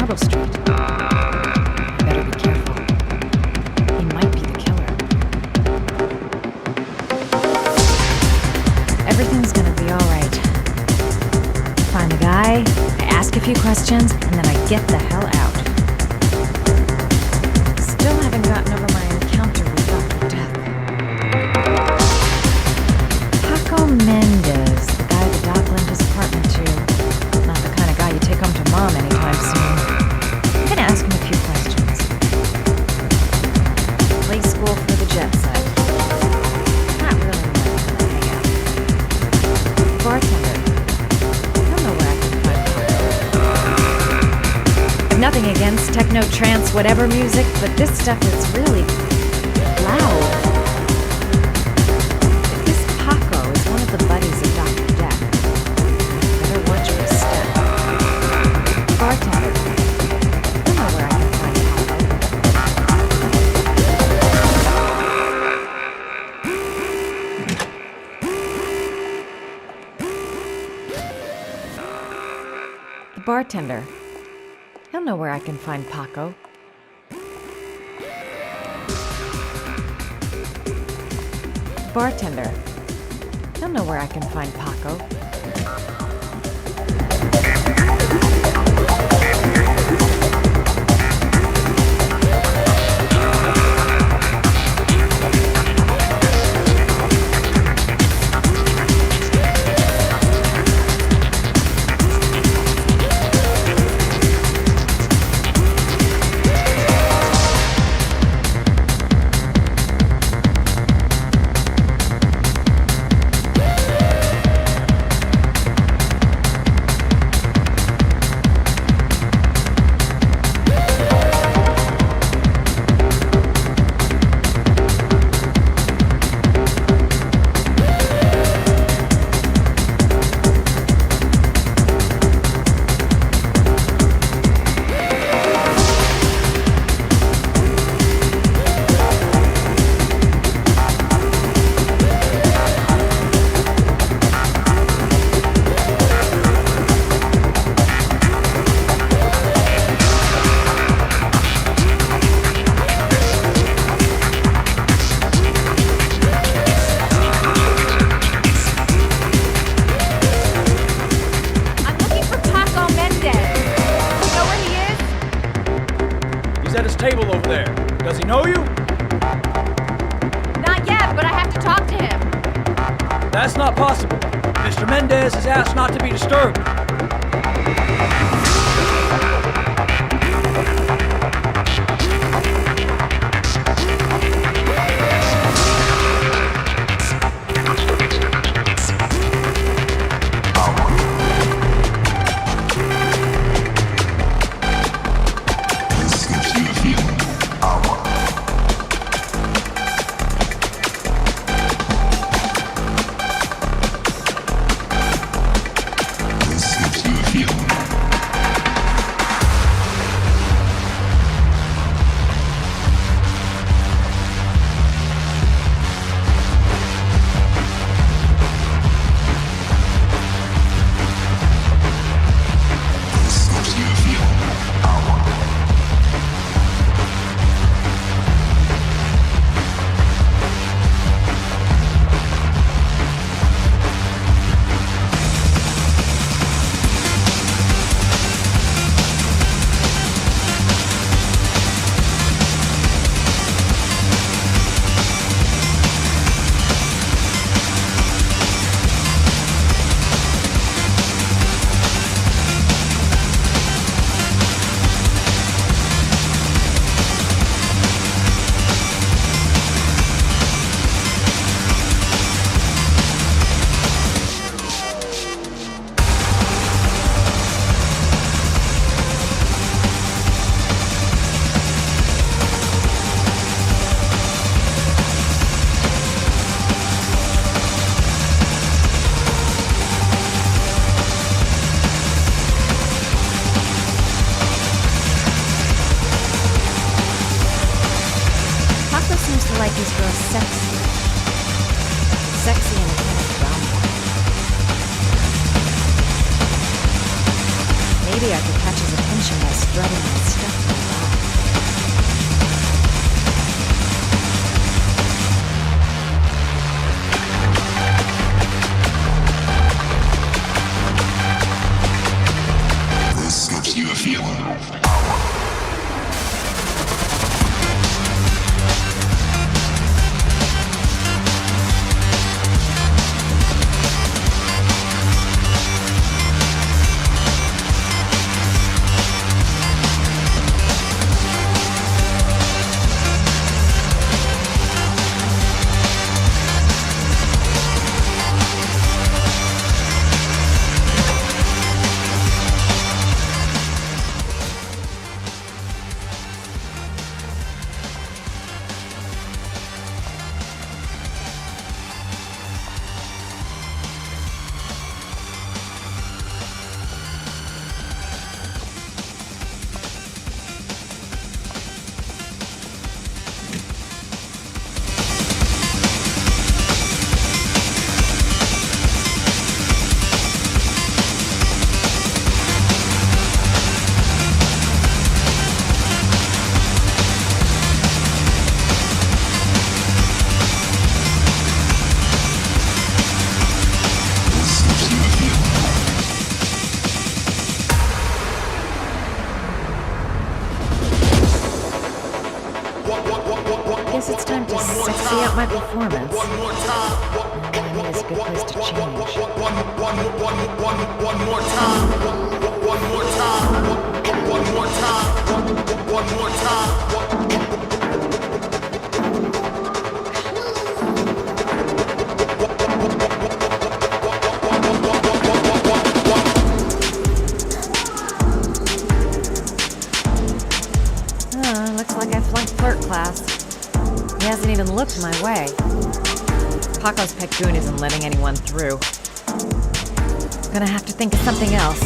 Marble Street. I better be careful. He might be the killer. Everything's gonna be alright. Find the guy, I ask a few questions, and then I get the hell out. Still haven't gotten over my encounter with Dr. Death. Paco Mendez, the guy the doc lent his apartment to. Not the kind of guy you take home to Mom anytime soon. I'm gonna ask him a few questions. Play school for the jet set. Not really much for the hangout. Bartender. I don't know where I can find Paco. I've nothing against techno, trance, whatever music, but this stuff is really loud. If this Paco is one of the buddies of Dr. Death, better watch your step. Bartender. I don't know where I can find Paco. The bartender. He'll know where I can find Paco. Bartender. He'll know where I can find Paco. He's at his table over there. Does he know you? Not yet, but I have to talk to him. That's not possible. Mr. Mendez has asked not to be disturbed. like this girl's sexy. Sexy in a kind of dumb way. Maybe I could catch his attention by spreading my stuff to the left. This gives you a feeling. Guess it's time to sexy up my performance. Miami is a good place to change. Looks like I flunked flirt class. He hasn't even looked my way. Paco's Pecgoon isn't letting anyone through. Gonna have to think of something else.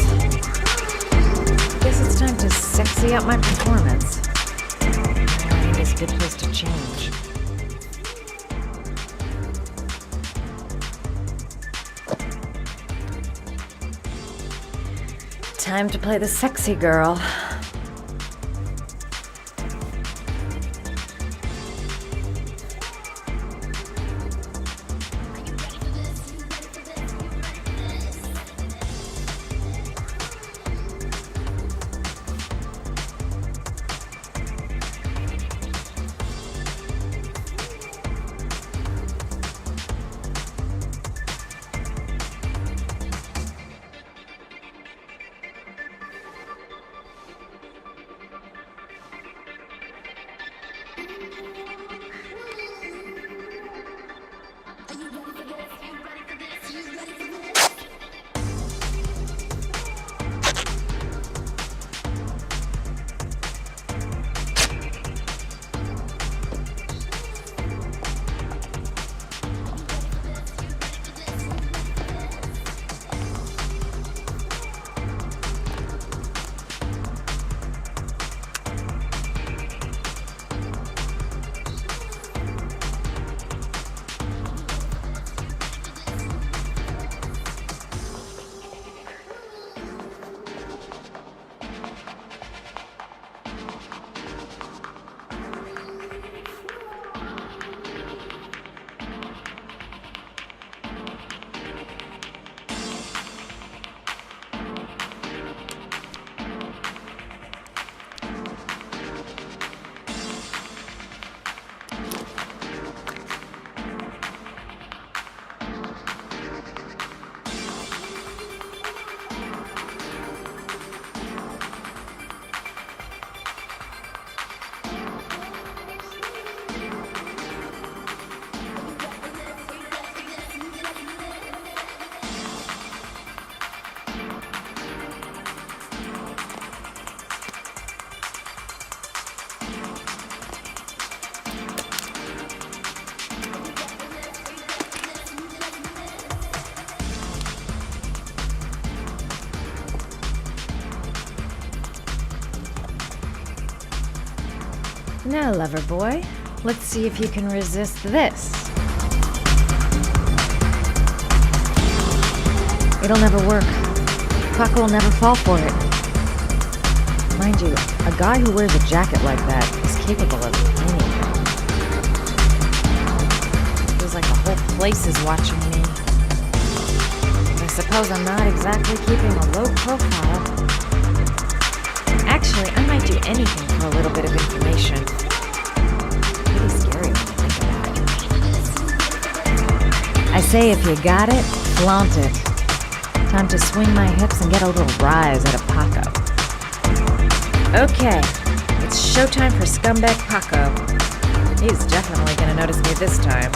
Guess it's time to sexy up my performance. Miami is a good place to change. Time to play the sexy girl. Now, lover boy, let's see if you can resist this. It'll never work. Paco will never fall for it. Mind you, a guy who wears a jacket like that is capable of anything. Feels like the whole place is watching me. I suppose I'm not exactly keeping a low profile. Actually, I might do anything for a little bit of information. Pretty scary when you think about it. I say if you got it, flaunt it. Time to swing my hips and get a little rise out of Paco. Okay, it's showtime for scumbag Paco. He's definitely gonna notice me this time.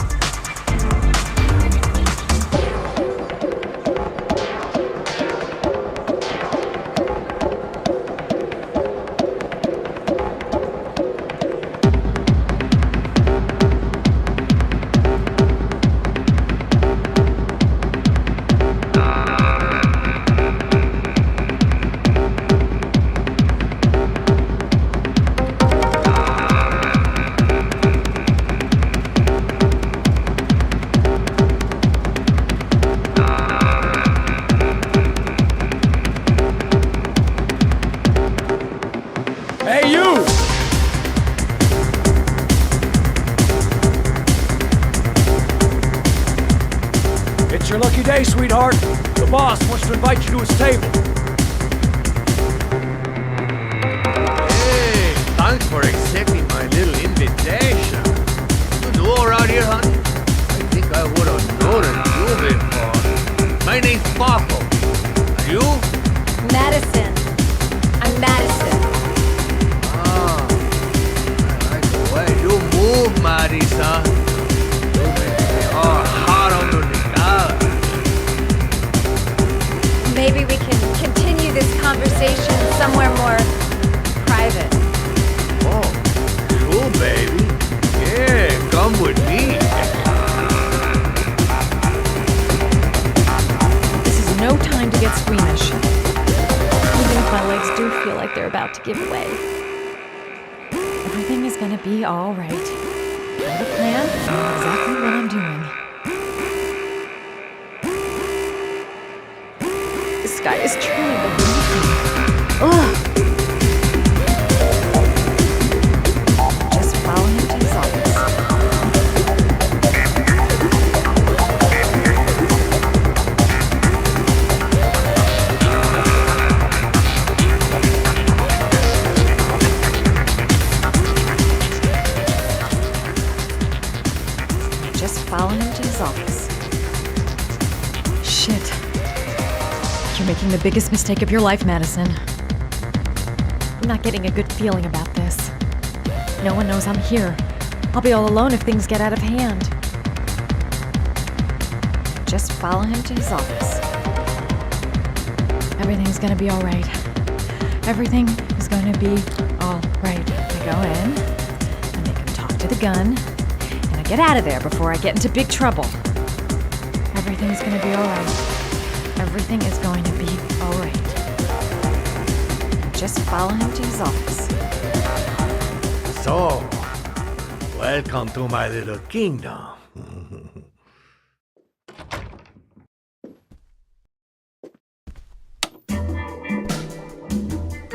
Hey, you! It's your lucky day, sweetheart. The boss wants to invite you to his table. Hey, thanks for accepting my little invitation. You new around here, honey? I think I would have noticed you before. My name's Paco. And you? Madison. I'm Madison. Ah, I like the way you move, Marisa. You make me all hot under the collar. Maybe we can continue this conversation somewhere more private. Oh, cool, baby. Yeah, come with me. This is no time to get squeamish. Even if my legs do feel like they're about to give way. Everything is gonna be all right. I have a plan. I know exactly what I'm doing. This guy is truly beneath me. Ugh. Just follow him to his office. Just follow him to his office. Shit. You're making the biggest mistake of your life, Madison. I'm not getting a good feeling about this. No one knows I'm here. I'll be all alone if things get out of hand. Just follow him to his office. Everything's gonna be all right. Everything is gonna be all right. I go in, I make him talk to the gun, and I get out of there before I get into big trouble. Everything's gonna be all right. Everything is going to be all right. Just follow him to his office. So, welcome to my little kingdom.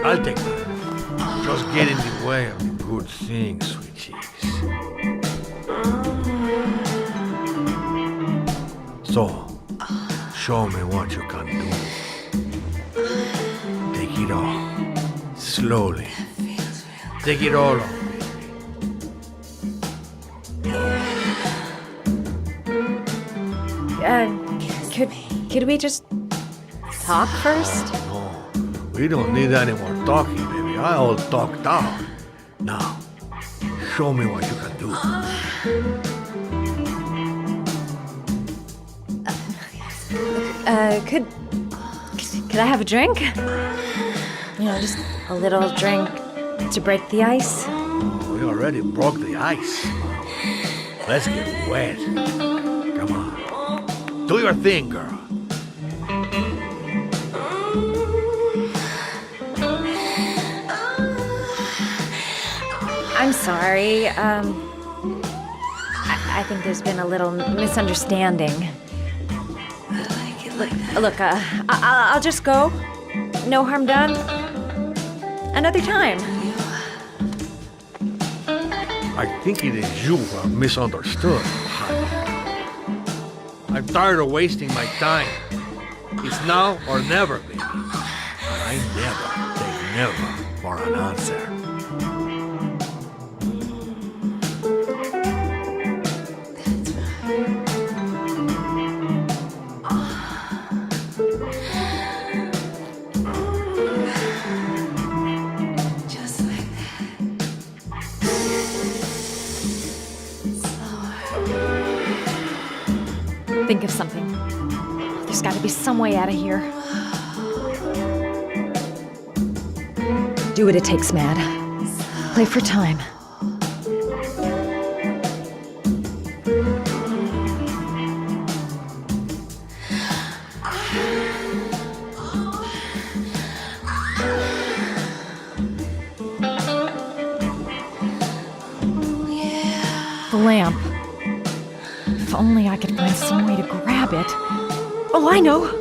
I'll take that. Just get in the way of the good things, sweet cheeks. So, show me what you can do. Take it all. Slowly. Take it all on, baby. Could we just talk first? No, we don't need any more talking, baby. I all talked out. Now, show me what you can do. Could I have a drink? You know, just a little drink to break the ice. We already broke the ice. Let's get wet. Come on. Do your thing, girl. I'm sorry. I think there's been a little misunderstanding. Look, I'll just go. No harm done. Another time. I think it is you who have misunderstood, honey. I'm tired of wasting my time. It's now or never, baby. And I never take never for an answer. Just like that. Think of something. There's got to be some way out of here. Do what it takes, Mad. Play for time. The lamp. If only I could find some way to grab it. Oh, I know!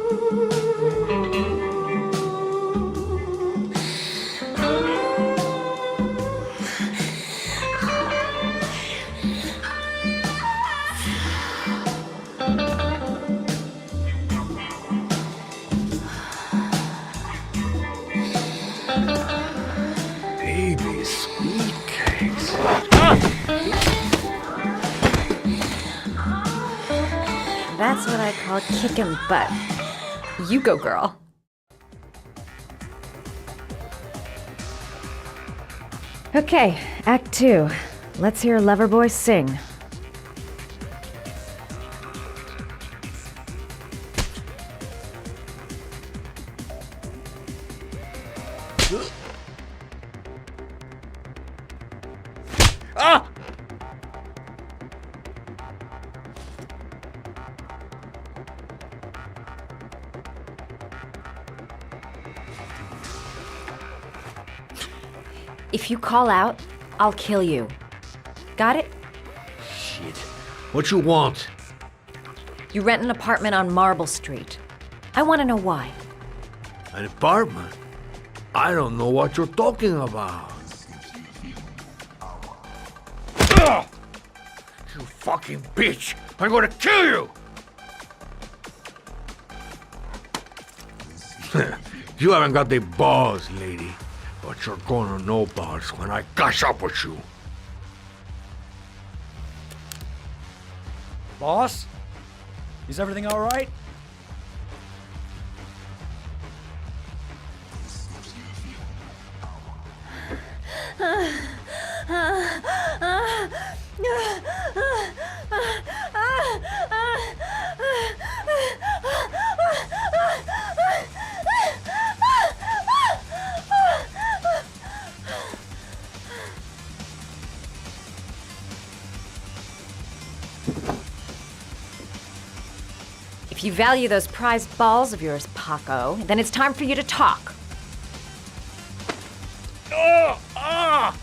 Baby sweet cakes. That's what I call kicking butt. You go, girl. Okay, Act 2. Let's hear Loverboy sing. Ah! If you call out, I'll kill you. Got it? Shit. What you want? You rent an apartment on Marble Street. I want to know why. An apartment? I don't know what you're talking about. Ugh! You fucking bitch! I'm gonna kill you! You haven't got the balls, lady. But you're gonna know balls when I catch up with you. Boss? Is everything all right? If you value those prized balls of yours, Paco, then it's time for you to talk. Oh! Ah!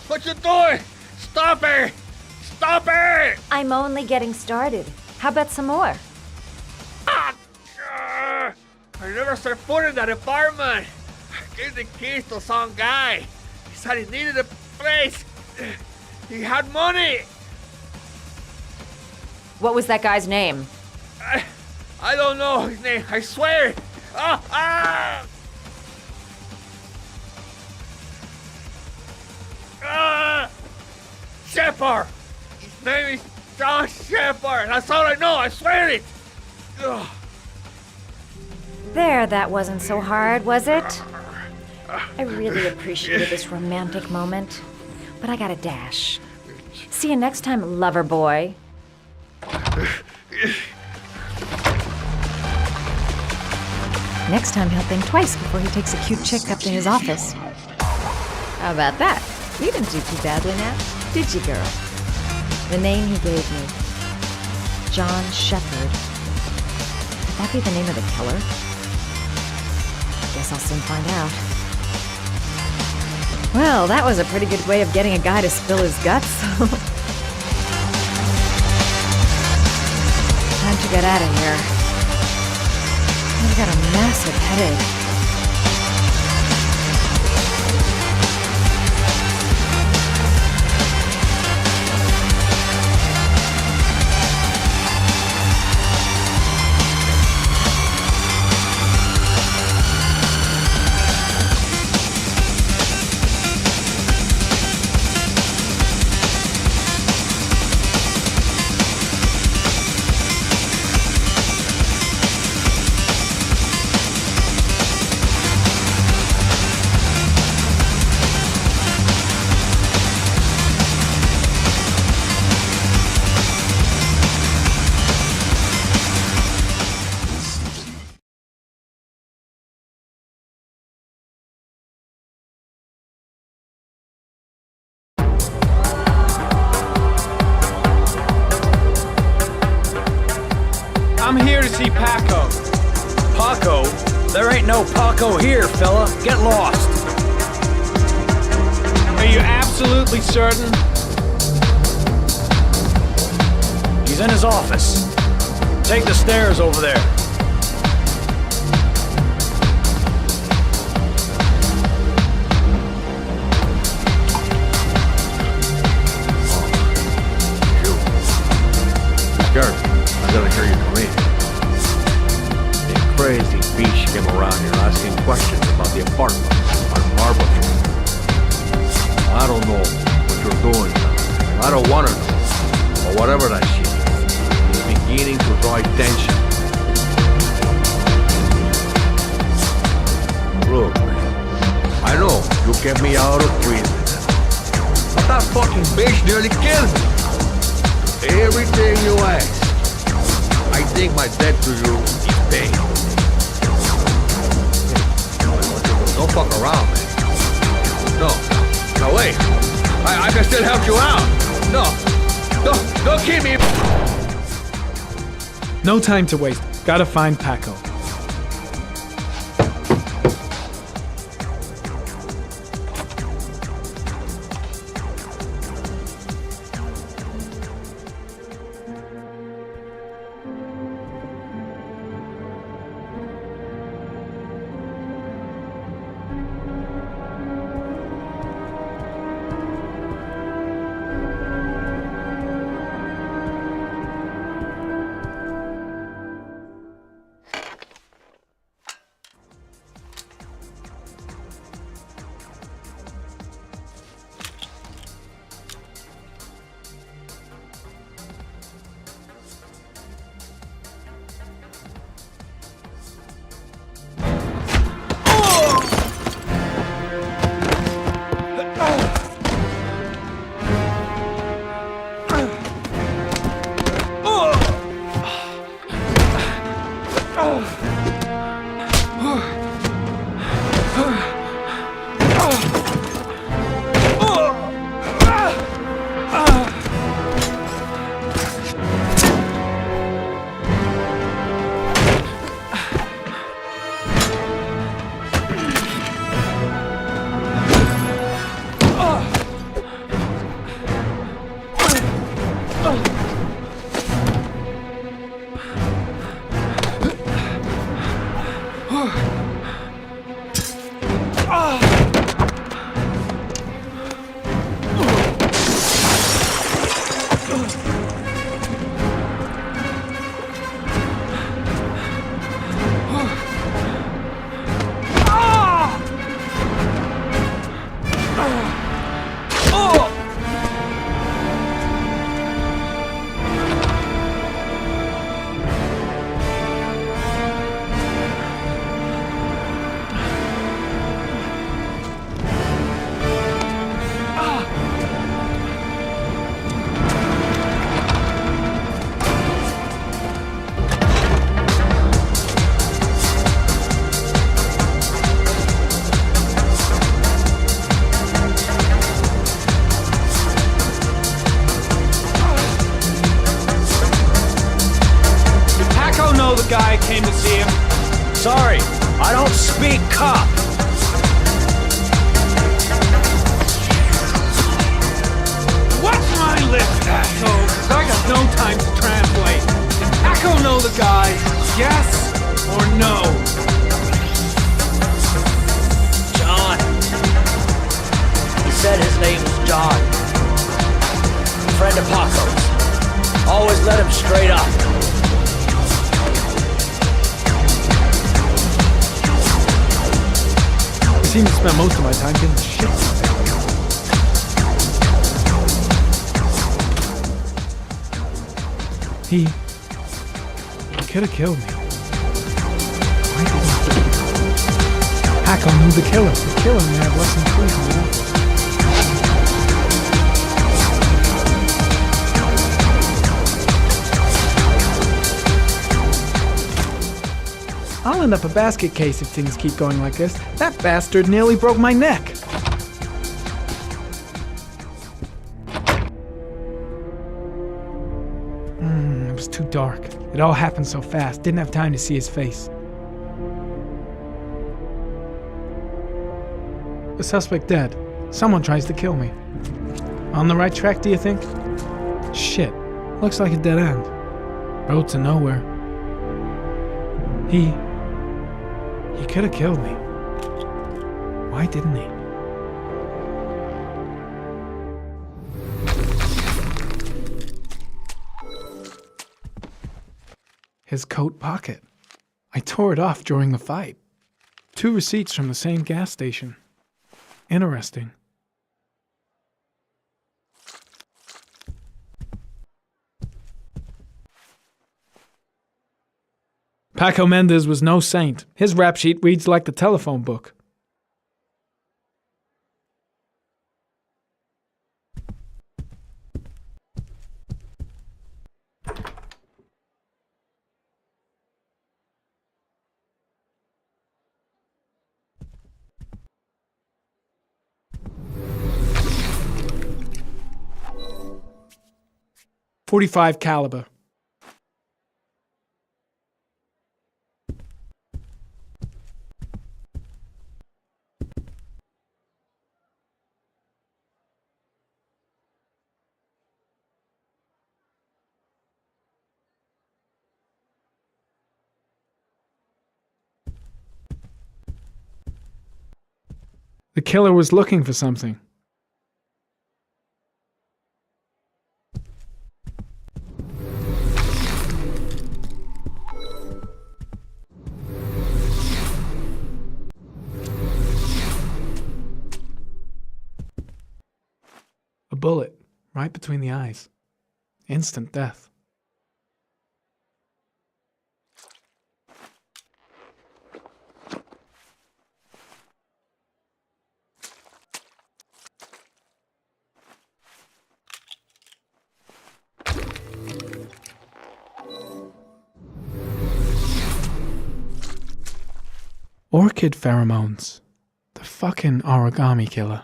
What you doing? Stop it! Stop it! I'm only getting started. How about some more? Ah! I never set foot in that apartment. I gave the keys to some guy. He said he needed a place. He had money. What was that guy's name? I don't know his name. I swear. Ah! Ah! Ah! Shepard. His name is John Shepard. That's all I know. I swear it. Ugh. There, that wasn't so hard, was it? I really appreciated this romantic moment, but I gotta dash. See you next time, lover boy. Next time he'll think twice before he takes a cute chick up to his office. How about that? You didn't do too badly now, did you, girl? The name he gave me. John Shepard. Could that be the name of the killer? Guess I'll soon find out. Well, that was a pretty good way of getting a guy to spill his guts. Time to get out of here. I've got a massive headache. I'm here to see Paco. Paco? There ain't no Paco here, fella. Get lost. Are you absolutely certain? He's in his office. Take the stairs over there. Garrett, I gotta hear you come in. The crazy beach came around here asking questions about the apartment on Marble Street. I don't know what you're doing now. I don't want to know. Or whatever that shit is. It's beginning to draw attention. Look, man. I know you kept me out of prison. But that fucking bitch nearly killed me. Everything you ask, I think my debt to you is paid. Don't fuck around, man. No, wait. I can still help you out. Don't keep me. No time to waste. Gotta find Paco. The guy came to see him. Sorry, I don't speak cop. Watch my lips, asshole, 'cause I got no time to translate. Did Paco know the guy? Yes or no? John. He said his name was John. Friend of Paco's. Always let him straight up. I seem to spend most of my time getting the shit out of him. He could have killed me. Why didn't he? Paco knew the killer. The killer may have less than prison, you know? I'll end up a basket case if things keep going like this. That bastard nearly broke my neck. It was too dark. It all happened so fast, didn't have time to see his face. The suspect dead. Someone tries to kill me. On the right track, do you think? Shit. Looks like a dead end. Road to nowhere. He could have killed me. Why didn't he? His coat pocket. I tore it off during the fight. 2 receipts from the same gas station. Interesting. Paco Mendez was no saint. His rap sheet reads like the telephone book. .45 caliber. The killer was looking for something. A bullet, right between the eyes. Instant death. Orchid pheromones. The fucking origami killer.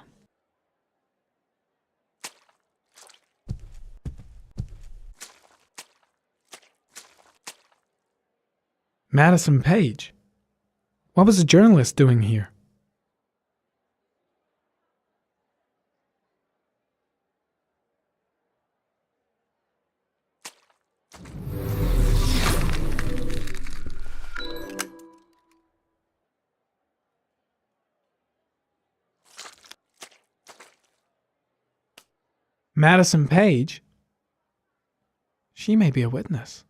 Madison Page. What was a journalist doing here? Madison Page? She may be a witness.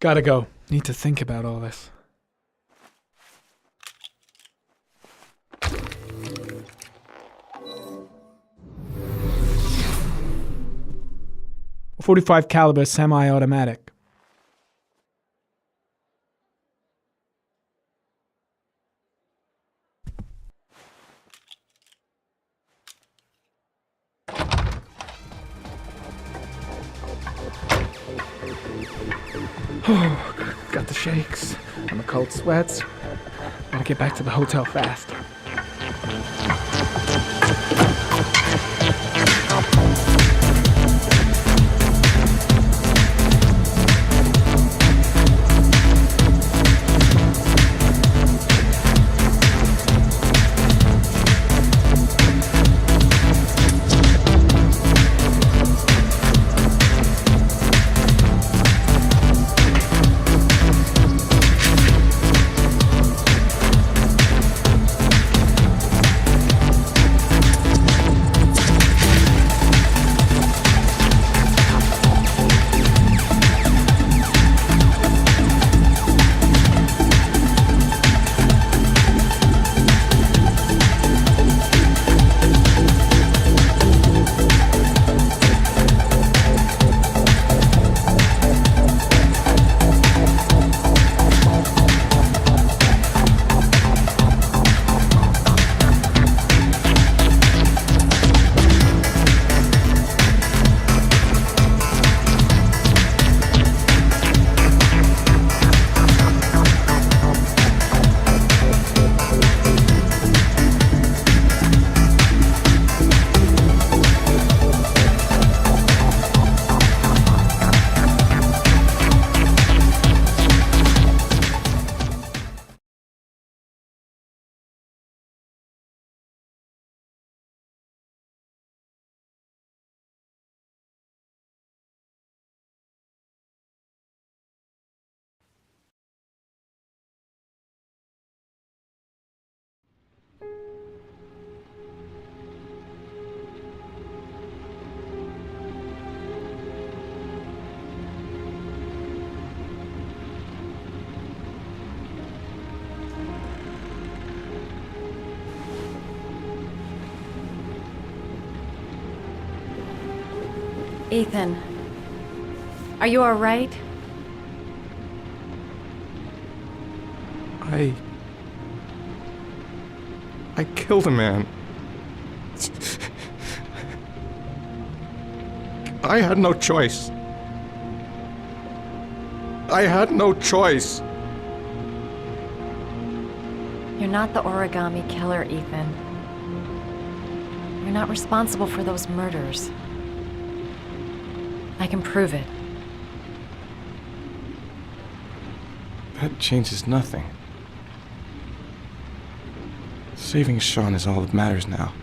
Gotta go. Need to think about all this. .45 caliber semi-automatic. Got the shakes and the cold sweats. Gotta get back to the hotel fast. Ethan, are you all right? I killed a man. I had no choice. I had no choice. You're not the origami killer, Ethan. You're not responsible for those murders. I can prove it. That changes nothing. Saving Sean is all that matters now.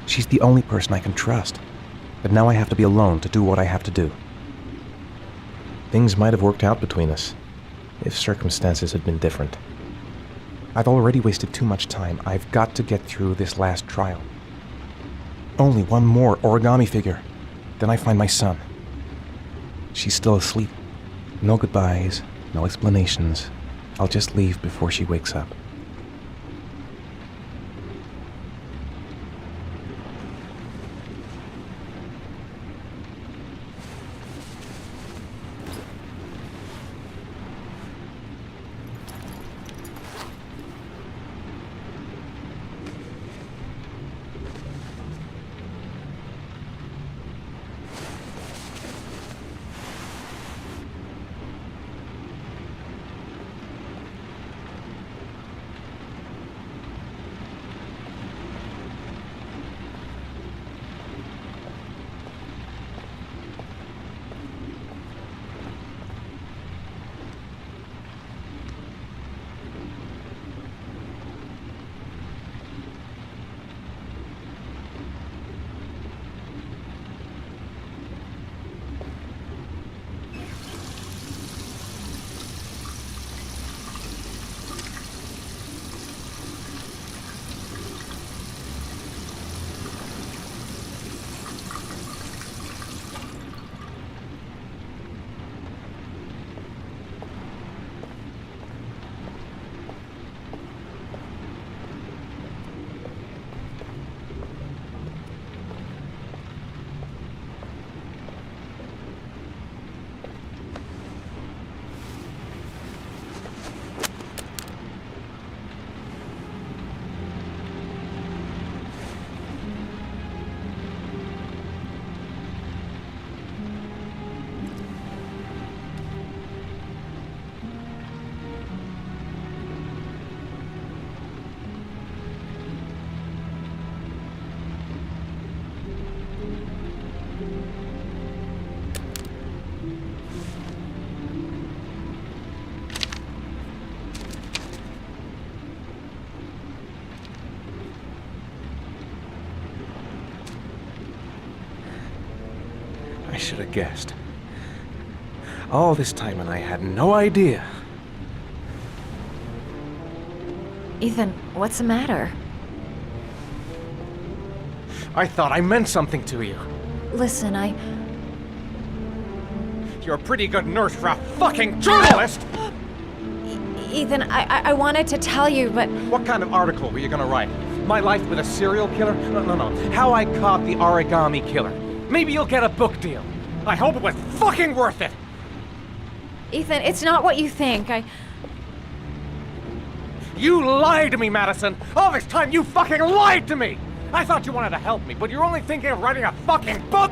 She's the only person I can trust. But now I have to be alone to do what I have to do. Things might have worked out between us, if circumstances had been different. I've already wasted too much time. I've got to get through this last trial. Only one more origami figure. Then I find my son. She's still asleep. No goodbyes, no explanations. I'll just leave before she wakes up. I should have guessed. All this time and I had no idea. Ethan, what's the matter? I thought I meant something to you. Listen, You're a pretty good nurse for a fucking journalist! Ethan, I wanted to tell you, but What kind of article were you gonna write? My life with a serial killer? No. How I caught the origami killer. Maybe you'll get a book deal. I hope it was fucking worth it! Ethan, it's not what you think. You lied to me, Madison! All this time you fucking lied to me! I thought you wanted to help me, but you're only thinking of writing a fucking book!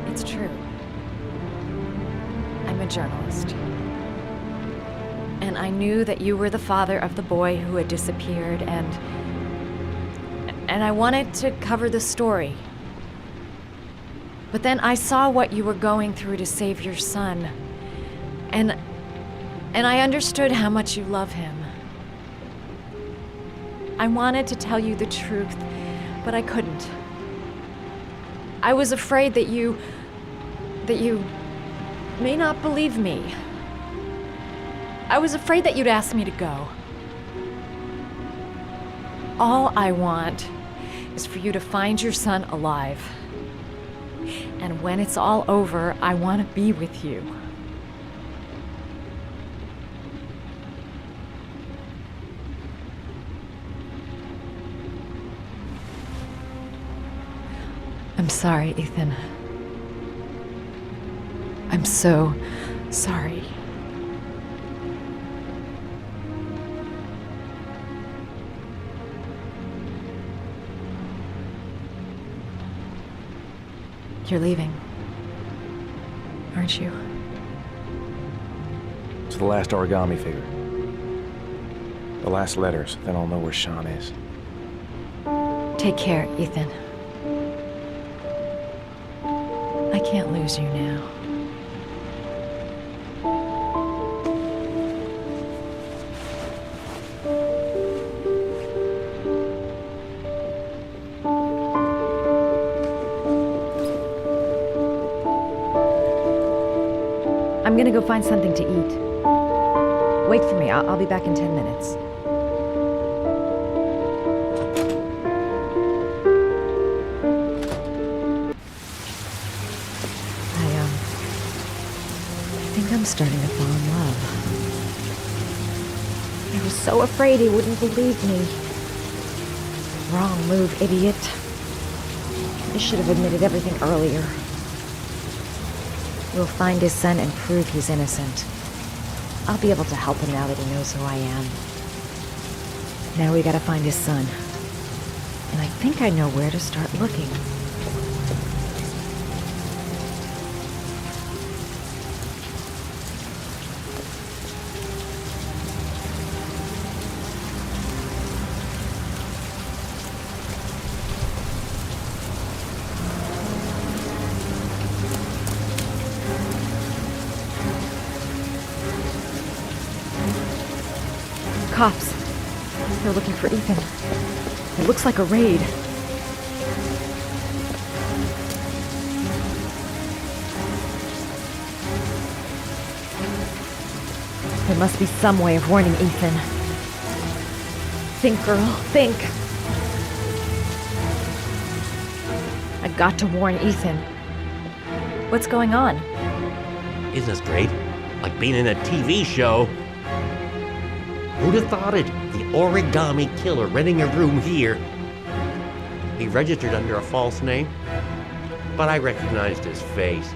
It's true. I'm a journalist. And I knew that you were the father of the boy who had disappeared, and I wanted to cover the story. But then I saw what you were going through to save your son. And I understood how much you love him. I wanted to tell you the truth, but I couldn't. I was afraid that you may not believe me. I was afraid that you'd ask me to go. All I want is for you to find your son alive. And when it's all over, I want to be with you. I'm sorry, Ethan. I'm so sorry. You're leaving, aren't you? It's the last origami figure. The last letters, then I'll know where Sean is. Take care, Ethan. I can't lose you now. I'm gonna go find something to eat. Wait for me. I'll be back in 10 minutes. I think I'm starting to fall in love. I was so afraid he wouldn't believe me. Wrong move, idiot. I should have admitted everything earlier. We'll find his son and prove he's innocent. I'll be able to help him now that he knows who I am. Now we gotta find his son. And I think I know where to start looking. Cops. They're looking for Ethan. It looks like a raid. There must be some way of warning Ethan. Think, girl, think. I got to warn Ethan. What's going on? Isn't this great? Like being in a TV show. Who'd have thought it? The origami killer renting a room here. He registered under a false name, but I recognized his face.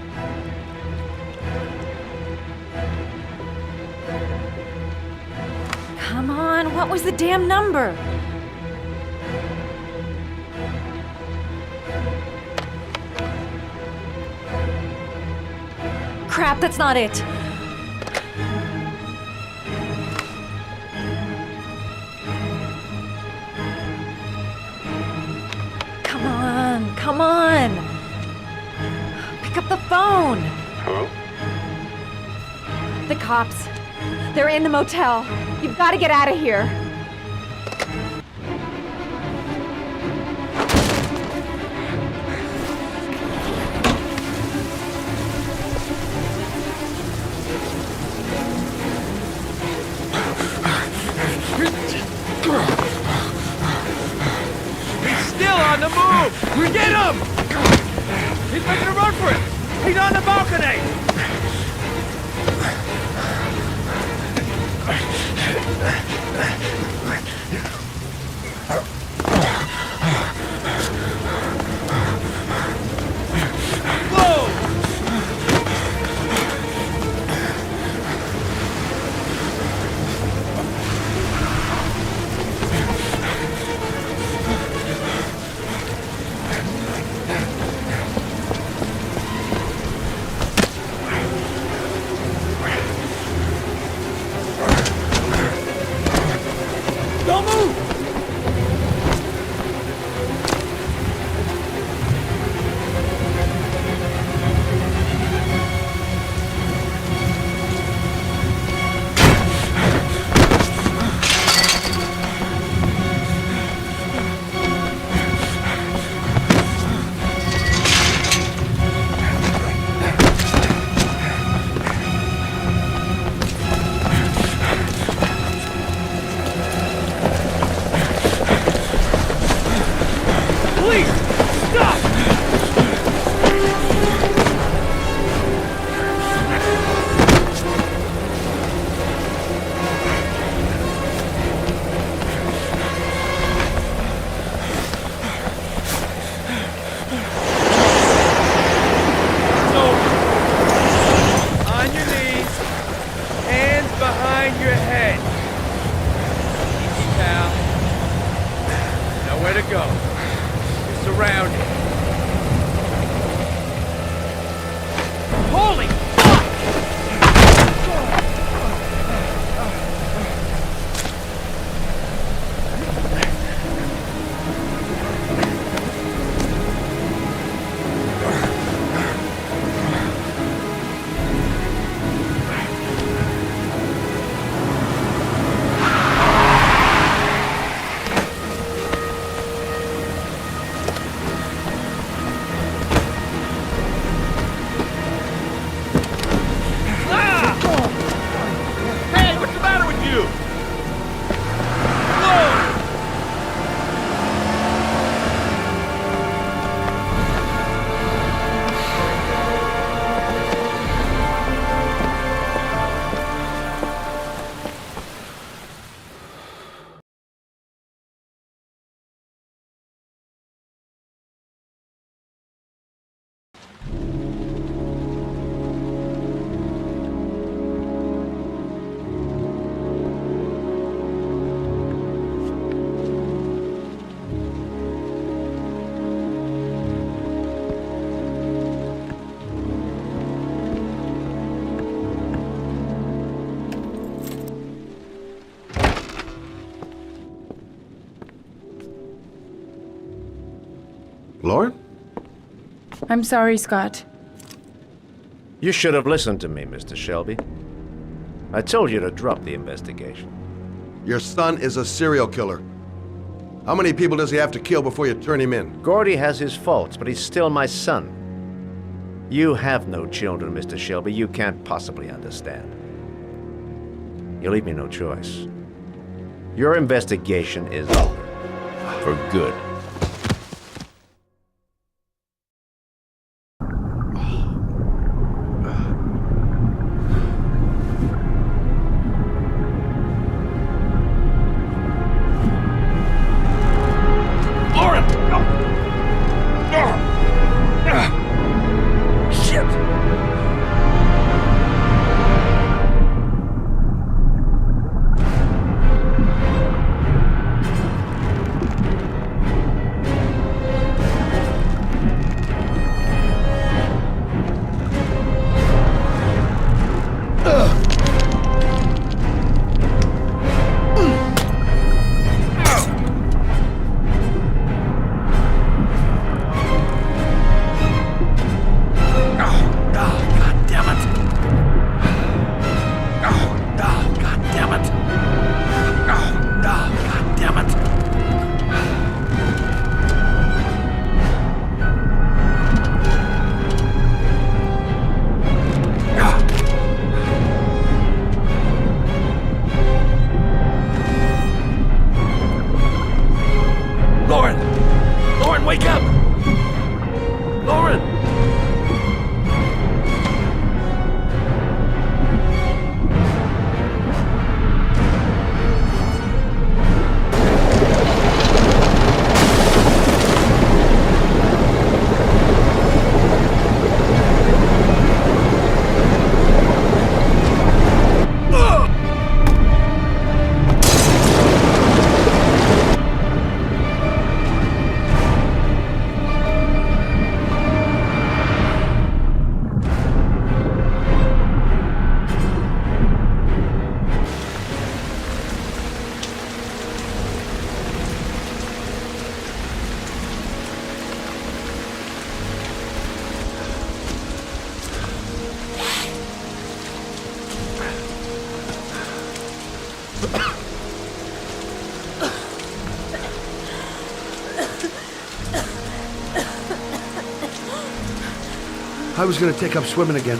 Come on, what was the damn number? Crap, that's not it. Come on! Pick up the phone! Hello? The cops. They're in the motel. You've got to get out of here. Still on the move! Get him! He's making a run for it! He's on the balcony! Don't move! Please, stop! On your knees, hands behind your head. Easy, pal. Nowhere to go. You're surrounded. Holy fuck! Hey, what's the matter with you? Whoa! Lauren? I'm sorry, Scott. You should have listened to me, Mr. Shelby. I told you to drop the investigation. Your son is a serial killer. How many people does he have to kill before you turn him in? Gordy has his faults, but he's still my son. You have no children, Mr. Shelby. You can't possibly understand. You leave me no choice. Your investigation is over. For good. I was gonna take up swimming again.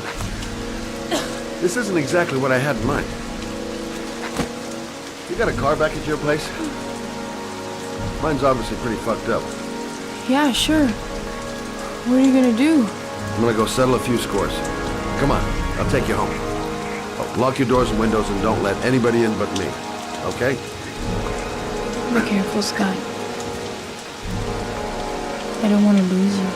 This isn't exactly what I had in mind. You got a car back at your place? Mine's obviously pretty fucked up. Yeah, sure. What are you gonna do? I'm gonna go settle a few scores. Come on, I'll take you home. Oh, lock your doors and windows and don't let anybody in but me. Okay? Be careful, Scott. I don't want to lose you.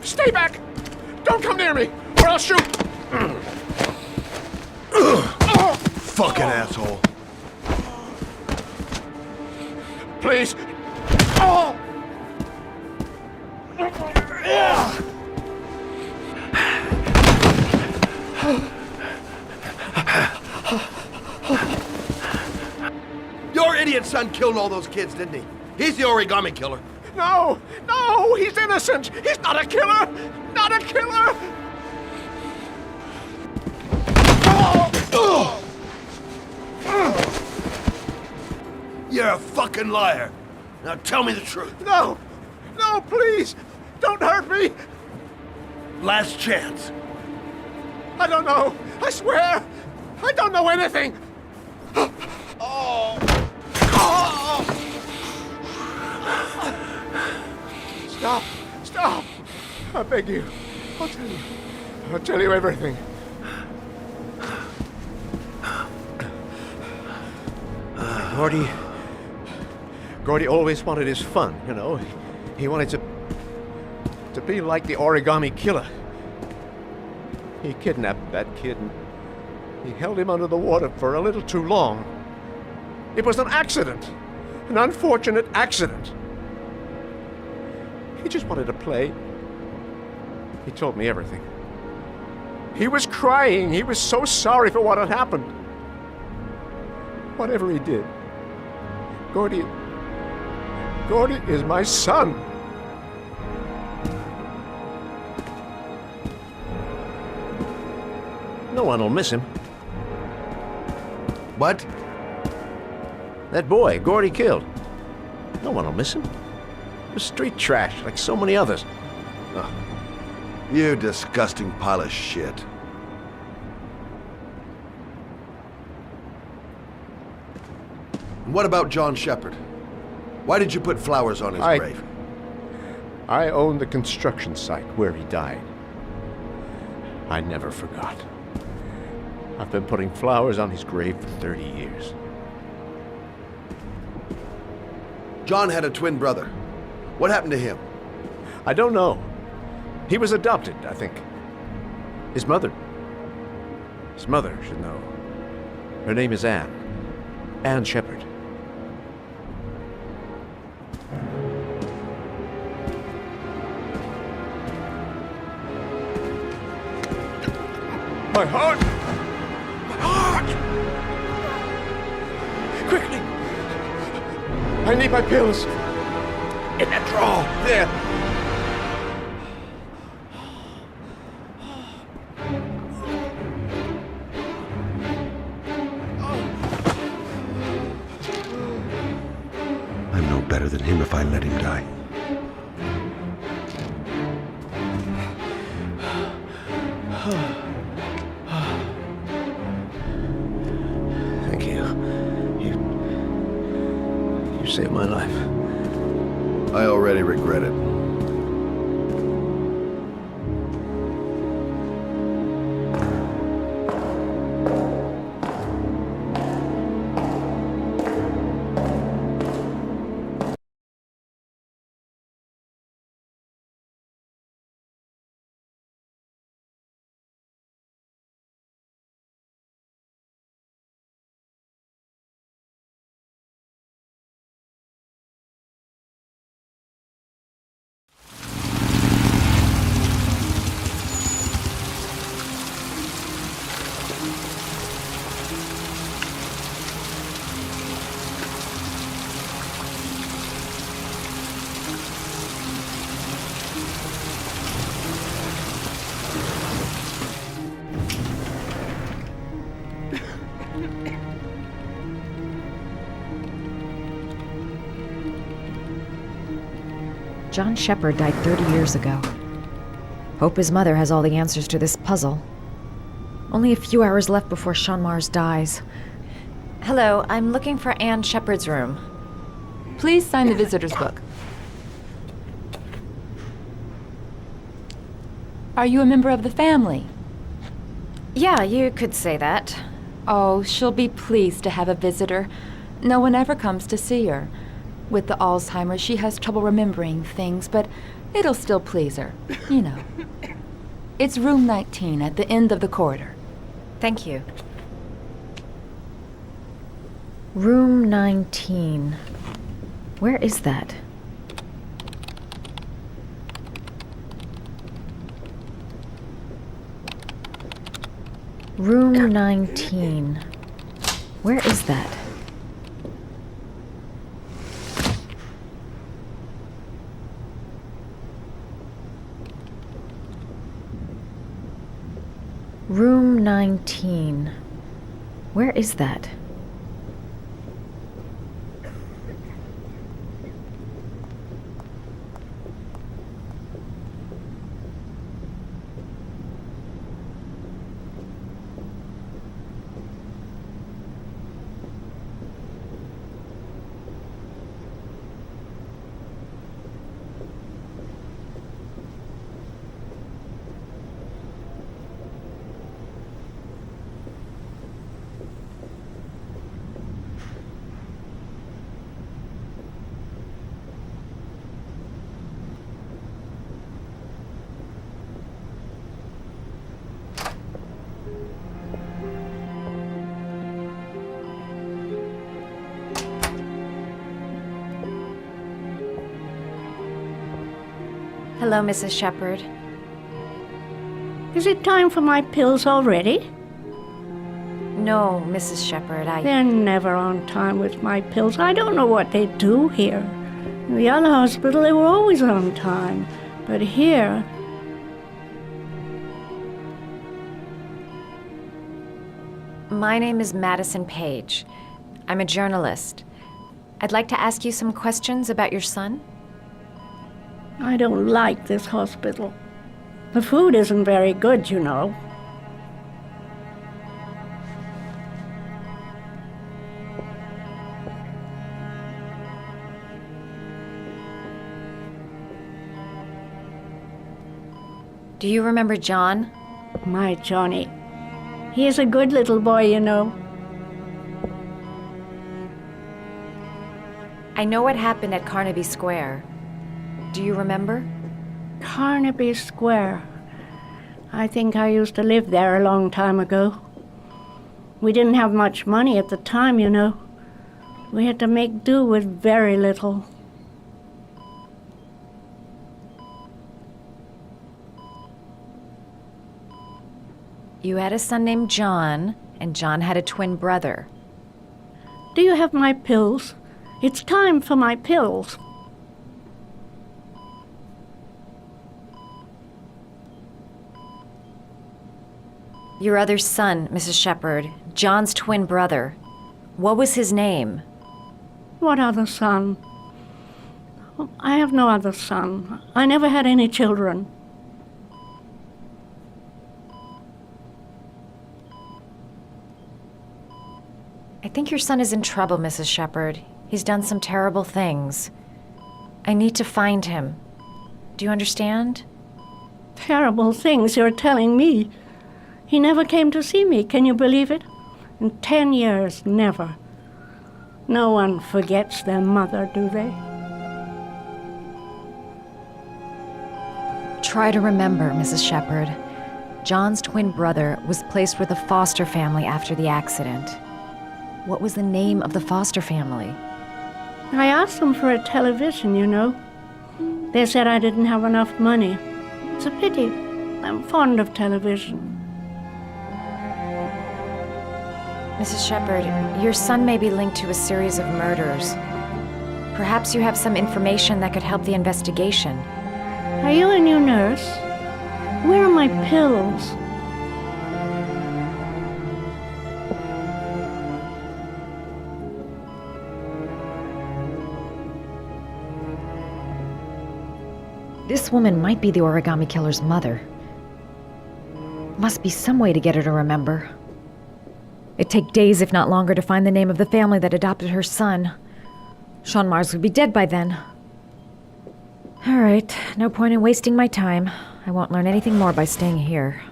Stay back! Don't come near me, or I'll shoot! Fucking asshole. Please! Oh! Your idiot son killed all those kids, didn't he? He's the origami killer. No! No! He's innocent! He's not a killer! Not a killer! You're a fucking liar. Now tell me the truth. No! No, please! Don't hurt me! Last chance. I don't know! I swear! I don't know anything! Oh! Stop! Stop! I beg you. I'll tell you. I'll tell you everything. Gordy always wanted his fun, you know. He wanted to be like the origami killer. He kidnapped that kid and he held him under the water for a little too long. It was an accident. An unfortunate accident. He just wanted to play. He told me everything. He was crying. He was so sorry for what had happened. Whatever he did, Gordy is my son. No one will miss him. What? That boy, Gordy killed. No one will miss him. He was street trash, like so many others. Oh, you disgusting pile of shit. And what about John Shepard? Why did you put flowers on his grave? I own the construction site where he died. I never forgot. I've been putting flowers on his grave for 30 years. John had a twin brother. What happened to him? I don't know. He was adopted, I think. His mother should know. Her name is Anne. Anne Shepard. My heart! My heart! Quickly! I need my pills. In that drawer, there. I'm no better than him if I let him die. Thank you. You saved my life. I already regret it. John Shepard died 30 years ago. Hope his mother has all the answers to this puzzle. Only a few hours left before Sean Mars dies. Hello, I'm looking for Anne Shepard's room. Please sign the visitor's book. Are you a member of the family? Yeah, you could say that. Oh, she'll be pleased to have a visitor. No one ever comes to see her. With the Alzheimer's, she has trouble remembering things, but it'll still please her, you know. It's room 19 at the end of the corridor. Thank you. Room 19. Where is that? Room 19. Where is that? Room 19. Where is that? Hello, Mrs. Shepard. Is it time for my pills already? No, Mrs. Shepard, They're never on time with my pills. I don't know what they do here. In the other hospital, they were always on time. But here... My name is Madison Page. I'm a journalist. I'd like to ask you some questions about your son. I don't like this hospital. The food isn't very good, you know. Do you remember John? My Johnny. He is a good little boy, you know. I know what happened at Carnaby Square. Do you remember? Carnaby Square. I think I used to live there a long time ago. We didn't have much money at the time, you know. We had to make do with very little. You had a son named John, and John had a twin brother. Do you have my pills? It's time for my pills. Your other son, Mrs. Shepherd, John's twin brother. What was his name? What other son? I have no other son. I never had any children. I think your son is in trouble, Mrs. Shepherd. He's done some terrible things. I need to find him. Do you understand? Terrible things you're telling me. He never came to see me, can you believe it? In 10 years, never. No one forgets their mother, do they? Try to remember, Mrs. Shepherd. John's twin brother was placed with a foster family after the accident. What was the name of the foster family? I asked them for a television, you know. They said I didn't have enough money. It's a pity. I'm fond of television. Mrs. Shepherd, your son may be linked to a series of murders. Perhaps you have some information that could help the investigation. Are you a new nurse? Where are my pills? This woman might be the origami killer's mother. Must be some way to get her to remember. It'd take days, if not longer, to find the name of the family that adopted her son. Sean Mars would be dead by then. All right, no point in wasting my time. I won't learn anything more by staying here.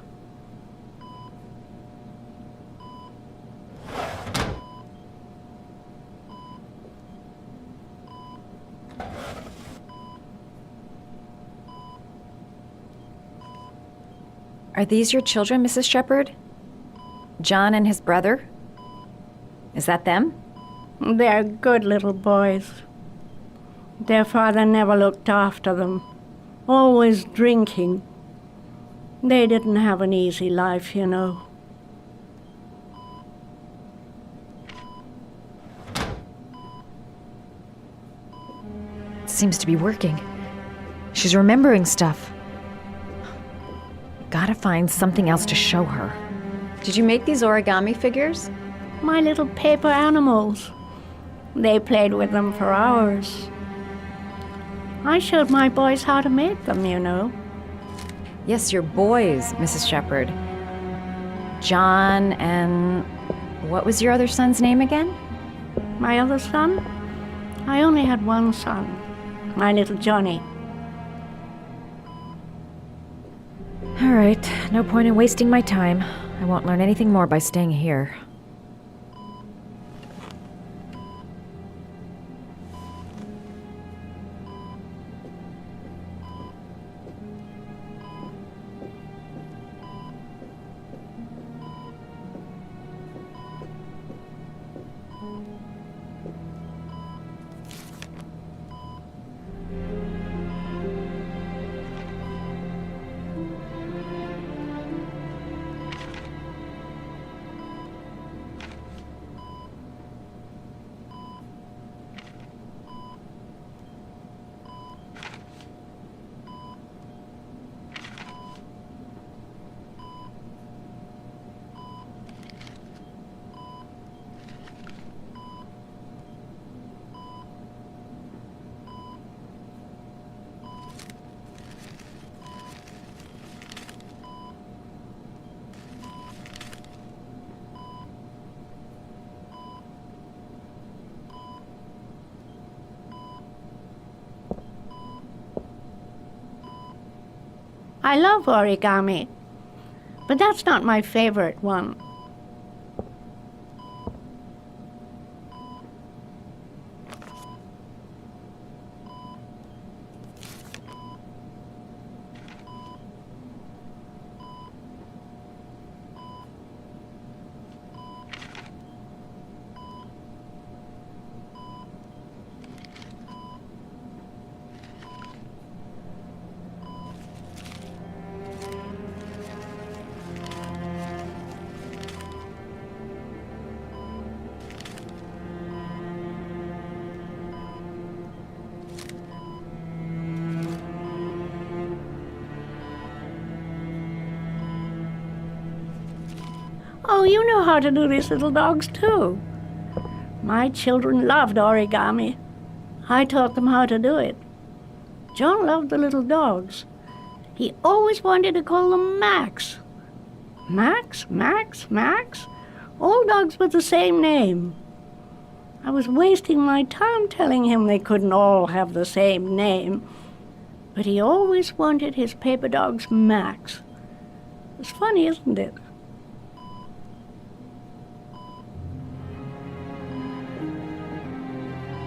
Are these your children, Mrs. Shepherd? John and his brother? Is that them? They're good little boys. Their father never looked after them. Always drinking. They didn't have an easy life, you know. It seems to be working. She's remembering stuff. Gotta find something else to show her. Did you make these origami figures? My little paper animals. They played with them for hours. I showed my boys how to make them, you know. Yes, your boys, Mrs. Shepherd. John and... what was your other son's name again? My other son? I only had one son. My little Johnny. All right, no point in wasting my time. I won't learn anything more by staying here. I love origami. But that's not my favorite one. Oh, you know how to do these little dogs, too. My children loved origami. I taught them how to do it. John loved the little dogs. He always wanted to call them Max. Max, Max, Max? All dogs with the same name. I was wasting my time telling him they couldn't all have the same name. But he always wanted his paper dogs Max. It's funny, isn't it?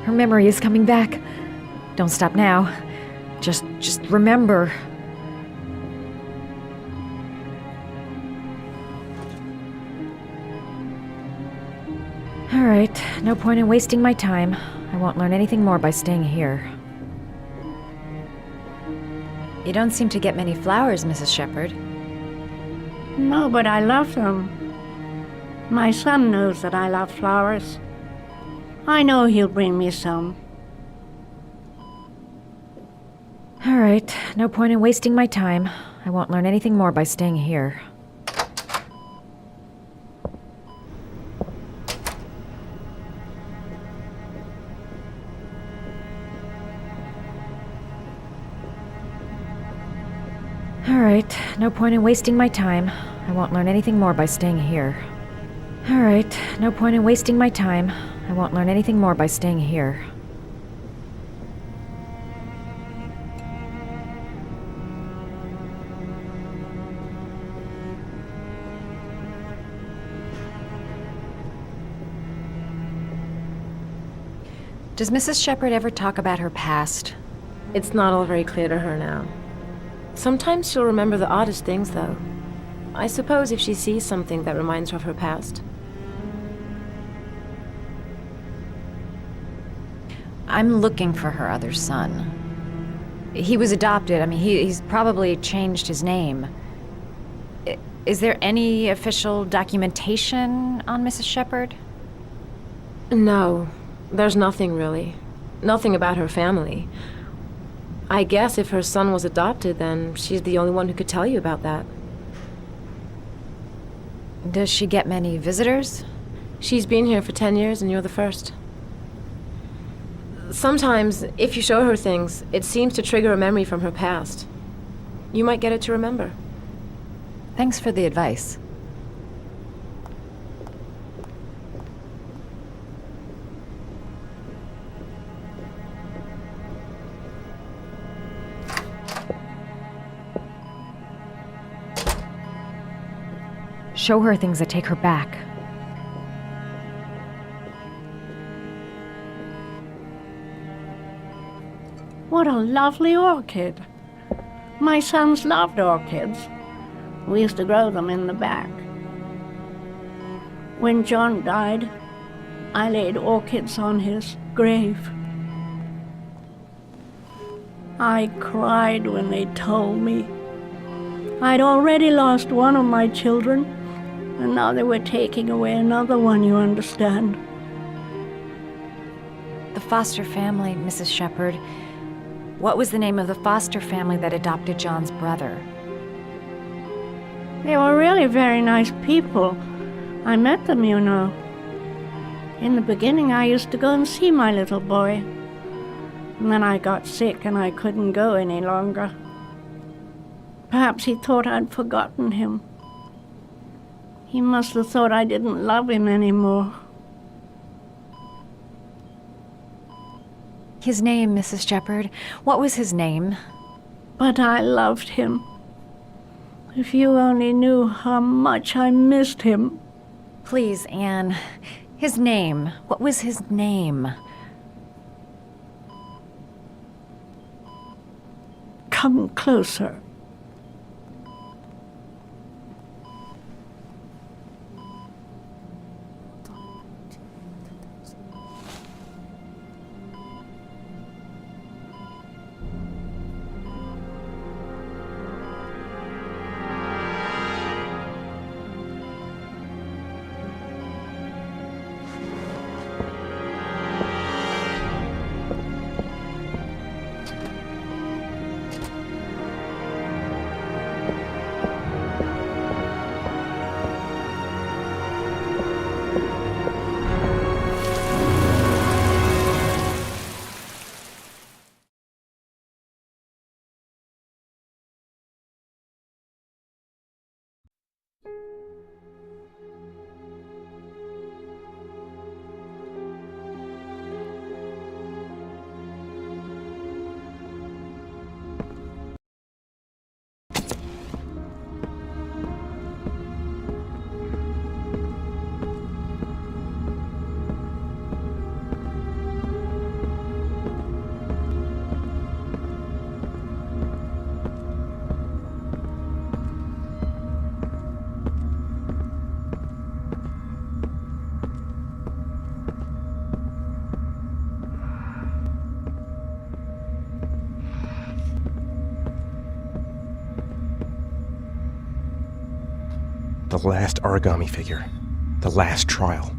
Her memory is coming back. Don't stop now. Just remember. All right, no point in wasting my time. I won't learn anything more by staying here. You don't seem to get many flowers, Mrs. Shepherd. No, but I love them. My son knows that I love flowers. I know he'll bring me some. All right, no point in wasting my time. I won't learn anything more by staying here. All right, no point in wasting my time. I won't learn anything more by staying here. All right, no point in wasting my time. I won't learn anything more by staying here. Does Mrs. Shepherd ever talk about her past? It's not all very clear to her now. Sometimes she'll remember the oddest things, though. I suppose if she sees something that reminds her of her past. I'm looking for her other son. He was adopted. I mean, he's probably changed his name. Is there any official documentation on Mrs. Shepherd? No, there's nothing really. Nothing about her family. I guess if her son was adopted, then she's the only one who could tell you about that. Does she get many visitors? She's been here for 10 years and you're the first. Sometimes, if you show her things, it seems to trigger a memory from her past. You might get it to remember. Thanks for the advice. Show her things that take her back. What a lovely orchid. My sons loved orchids. We used to grow them in the back. When John died, I laid orchids on his grave. I cried when they told me. I'd already lost one of my children, and now they were taking away another one, you understand. The foster family, Mrs. Shepherd. What was the name of the foster family that adopted John's brother? They were really very nice people. I met them, you know. In the beginning, I used to go and see my little boy. And then I got sick and I couldn't go any longer. Perhaps he thought I'd forgotten him. He must have thought I didn't love him anymore. His name, Mrs. Shepherd. What was his name? But I loved him. If you only knew how much I missed him. Please, Anne. His name. What was his name? Come closer. The last origami figure. The last trial.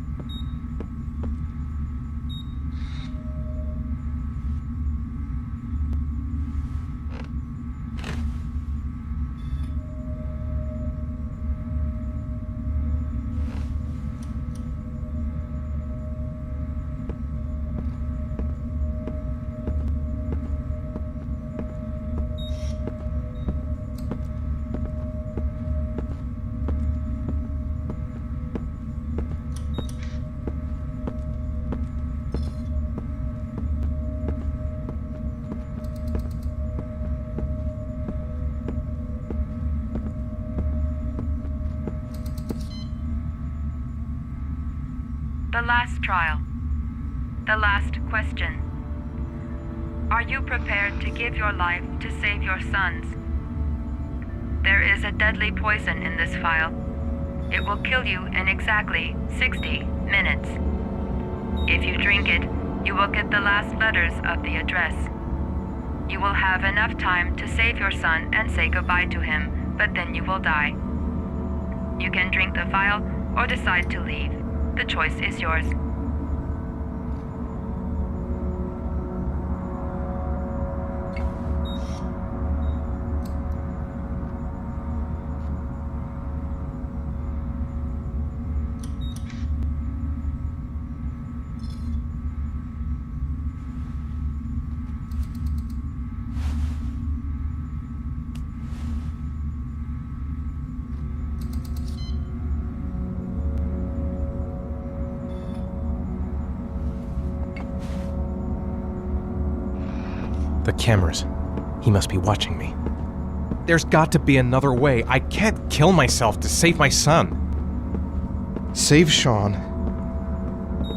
The last trial. The last question. Are you prepared to give your life to save your sons? There is a deadly poison in this vial. It will kill you in exactly 60 minutes. If you drink it, you will get the last letters of the address. You will have enough time to save your son and say goodbye to him, but then you will die. You can drink the vial or decide to leave. The choice is yours. The cameras. He must be watching me. There's got to be another way. I can't kill myself to save my son. Save Sean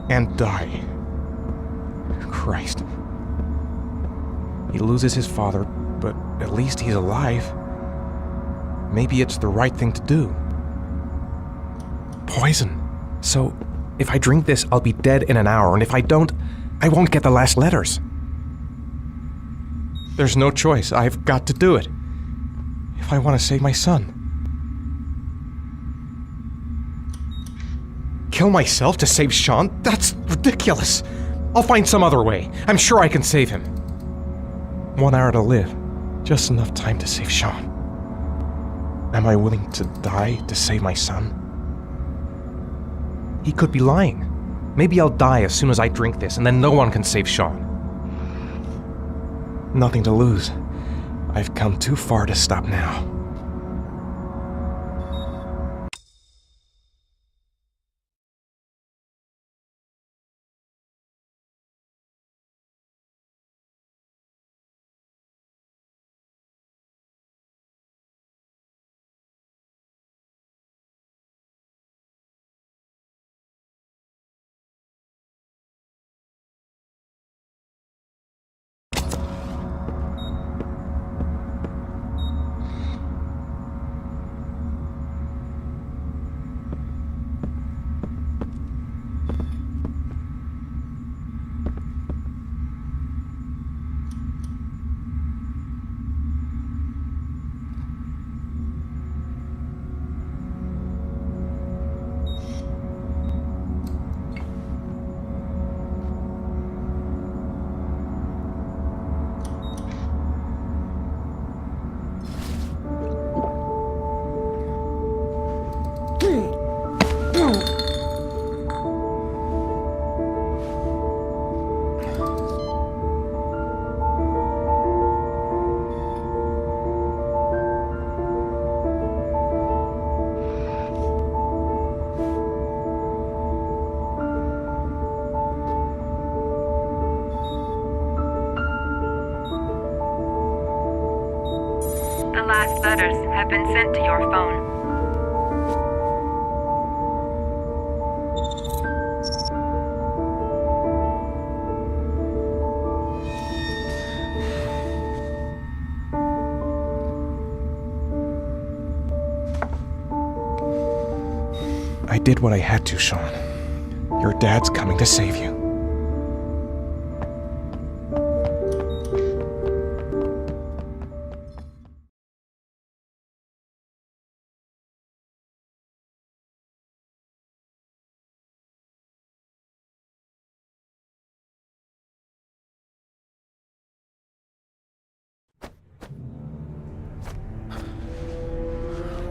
and die. Christ. He loses his father, but at least he's alive. Maybe it's the right thing to do. Poison. So, if I drink this, I'll be dead in an hour, and if I don't, I won't get the last letters. There's no choice. I've got to do it. If I want to save my son. Kill myself to save Sean? That's ridiculous. I'll find some other way. I'm sure I can save him. 1 hour to live. Just enough time to save Sean. Am I willing to die to save my son? He could be lying. Maybe I'll die as soon as I drink this, and then no one can save Sean. Nothing to lose. I've come too far to stop now. the last letters have been sent to your phone. I did what I had to, Sean. Your dad's coming to save you.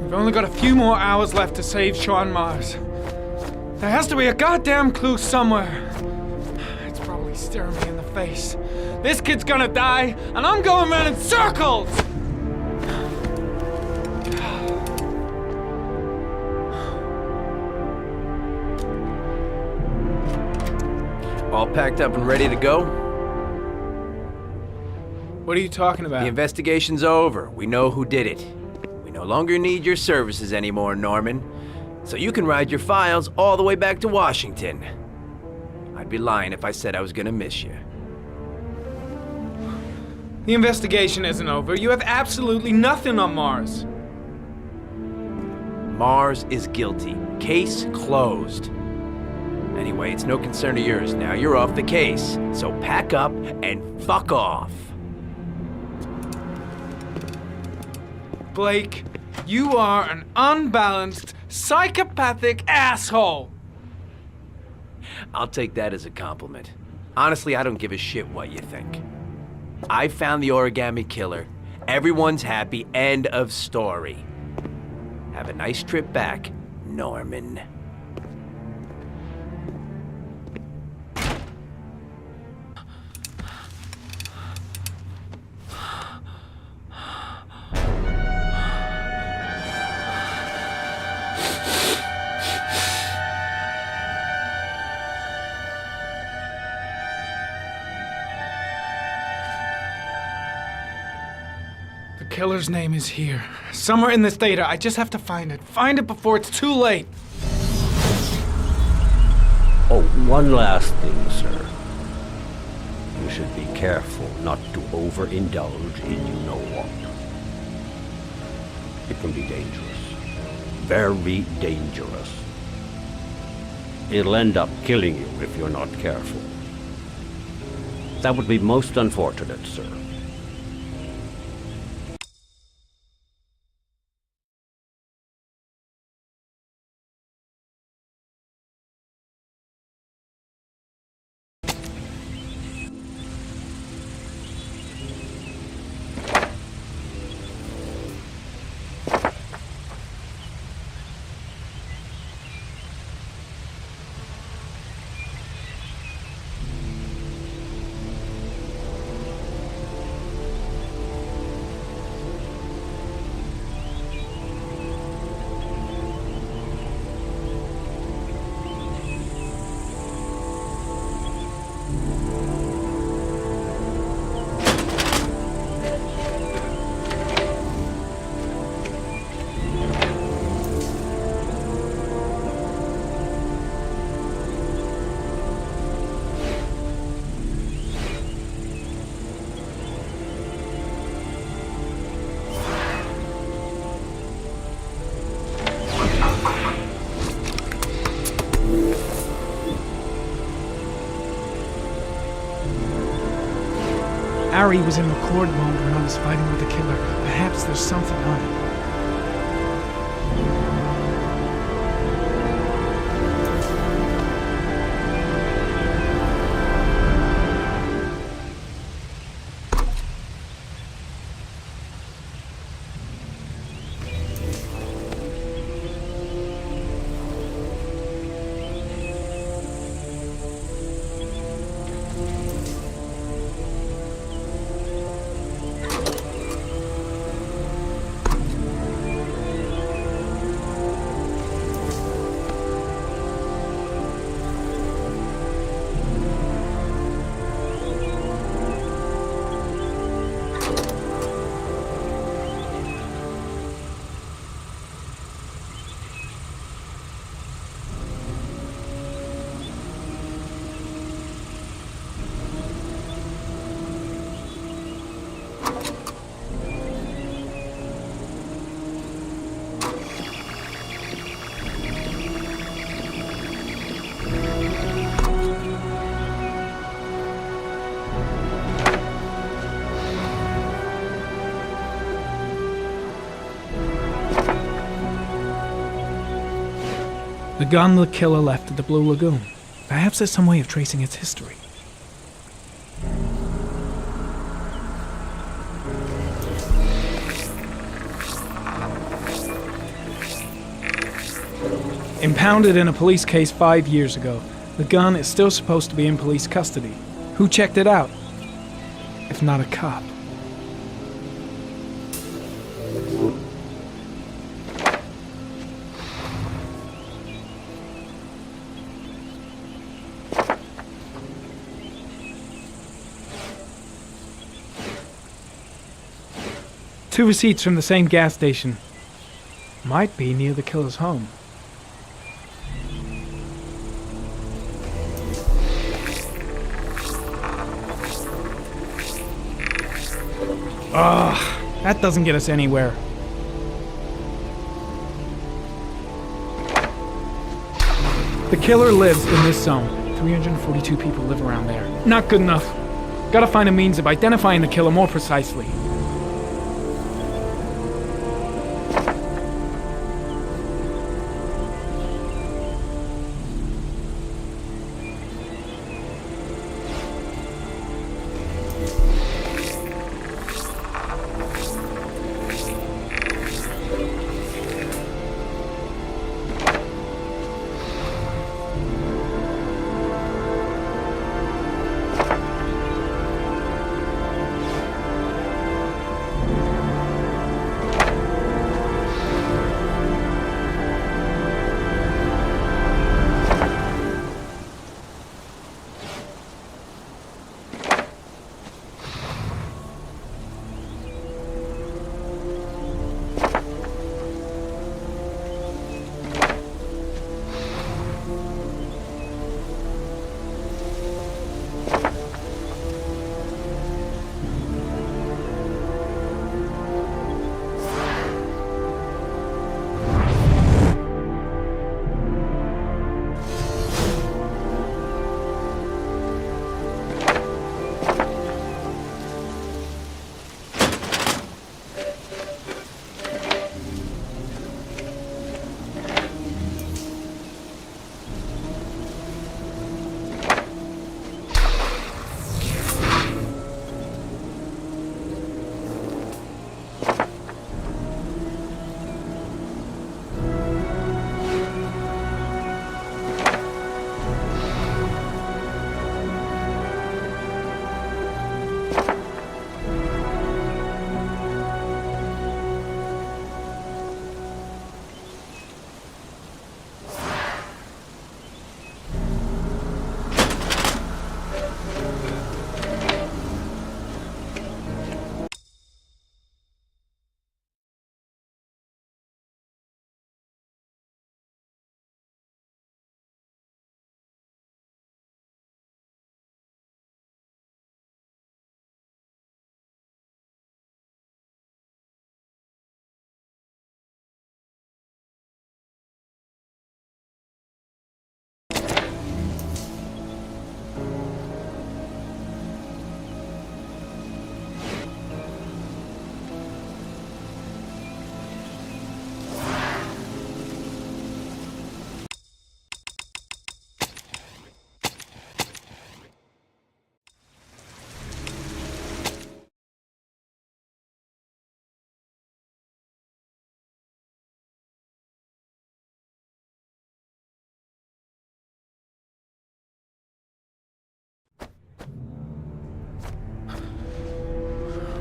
We've only got a few more hours left to save Sean Mars. There has to be a goddamn clue somewhere. It's probably staring me in the face. This kid's gonna die, and I'm going around in circles! All packed up and ready to go? What are you talking about? The investigation's over. We know who did it. We no longer need your services anymore, Norman. So you can ride your files all the way back to Washington. I'd be lying if I said I was gonna miss you. The investigation isn't over. You have absolutely nothing on Mars. Mars is guilty. Case closed. Anyway, it's no concern of yours now. You're off the case. So pack up and fuck off. Blake, you are an unbalanced, psychopathic asshole! I'll take that as a compliment. Honestly, I don't give a shit what you think. I found the origami killer. Everyone's happy. End of story. Have a nice trip back, Norman. The killer's name is here. Somewhere in this data. I just have to find it. Find it before it's too late. Oh, one last thing, sir. You should be careful not to overindulge in you know what. It can be dangerous. Very dangerous. It'll end up killing you if you're not careful. That would be most unfortunate, sir. Harry was in McCord mode when I was fighting with the killer. Perhaps there's something on it. The gun the killer left at the Blue Lagoon. Perhaps there's some way of tracing its history. Impounded in a police case 5 years ago, the gun is still supposed to be in police custody. Who checked it out? If not a cop. Two receipts from the same gas station. Might be near the killer's home. Ugh, that doesn't get us anywhere. The killer lives in this zone. 342 people live around there. Not good enough. Gotta find a means of identifying the killer more precisely.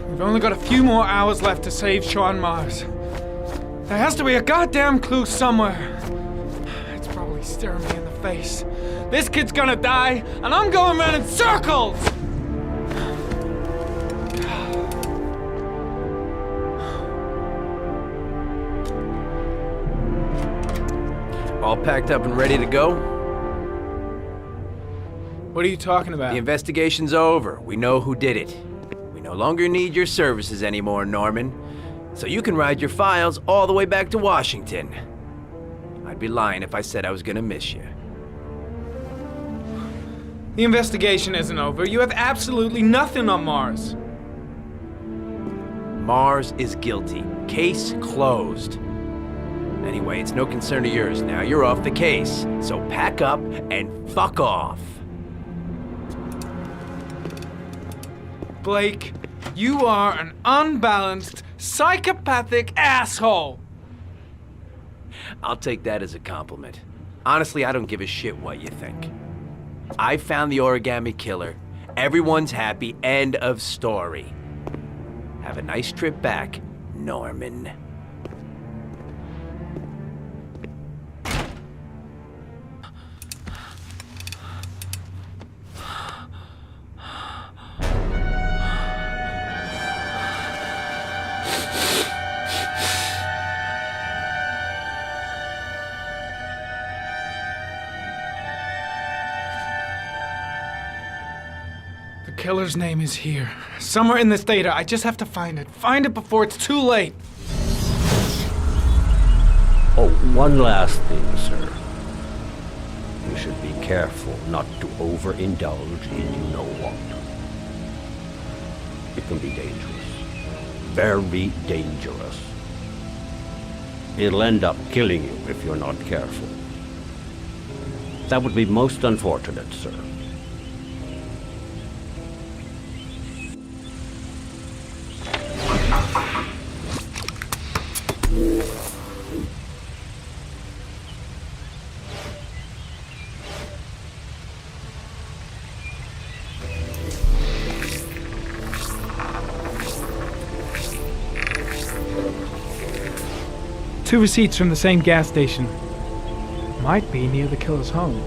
We've only got a few more hours left to save Sean Mars. There has to be a goddamn clue somewhere. It's probably staring me in the face. This kid's gonna die, and I'm going around in circles! All packed up and ready to go? What are you talking about? The investigation's over. We know who did it. We no longer need your services anymore, Norman. So you can ride your files all the way back to Washington. I'd be lying if I said I was gonna miss you. The investigation isn't over. You have absolutely nothing on Mars. Mars is guilty. Case closed. Anyway, it's no concern of yours now. You're off the case. So pack up and fuck off. Blake, you are an unbalanced, psychopathic asshole! I'll take that as a compliment. Honestly, I don't give a shit what you think. I found the origami killer. Everyone's happy. End of story. Have a nice trip back, Norman. The killer's name is here. Somewhere in this data. I just have to find it. Find it before it's too late. Oh, one last thing, sir. You should be careful not to overindulge in you know what. It can be dangerous. Very dangerous. It'll end up killing you if you're not careful. That would be most unfortunate, sir. Two receipts from the same gas station. Might be near the killer's home.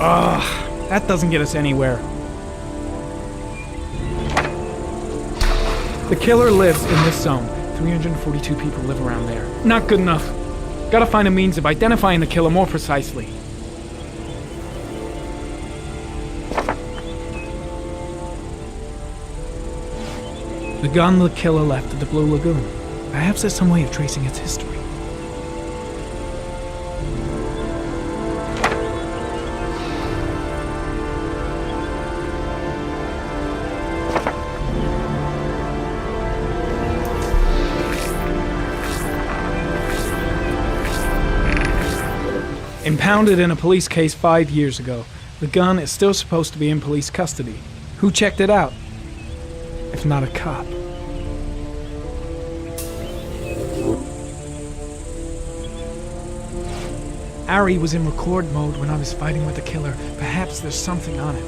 Ugh, that doesn't get us anywhere. The killer lives in this zone. 342 people live around there. Not good enough. Gotta find a means of identifying the killer more precisely. The gun the killer left at the Blue Lagoon. Perhaps there's some way of tracing its history. Impounded in a police case 5 years ago, the gun is still supposed to be in police custody. Who checked it out? If not a cop. Ari was in record mode when I was fighting with the killer. Perhaps there's something on it.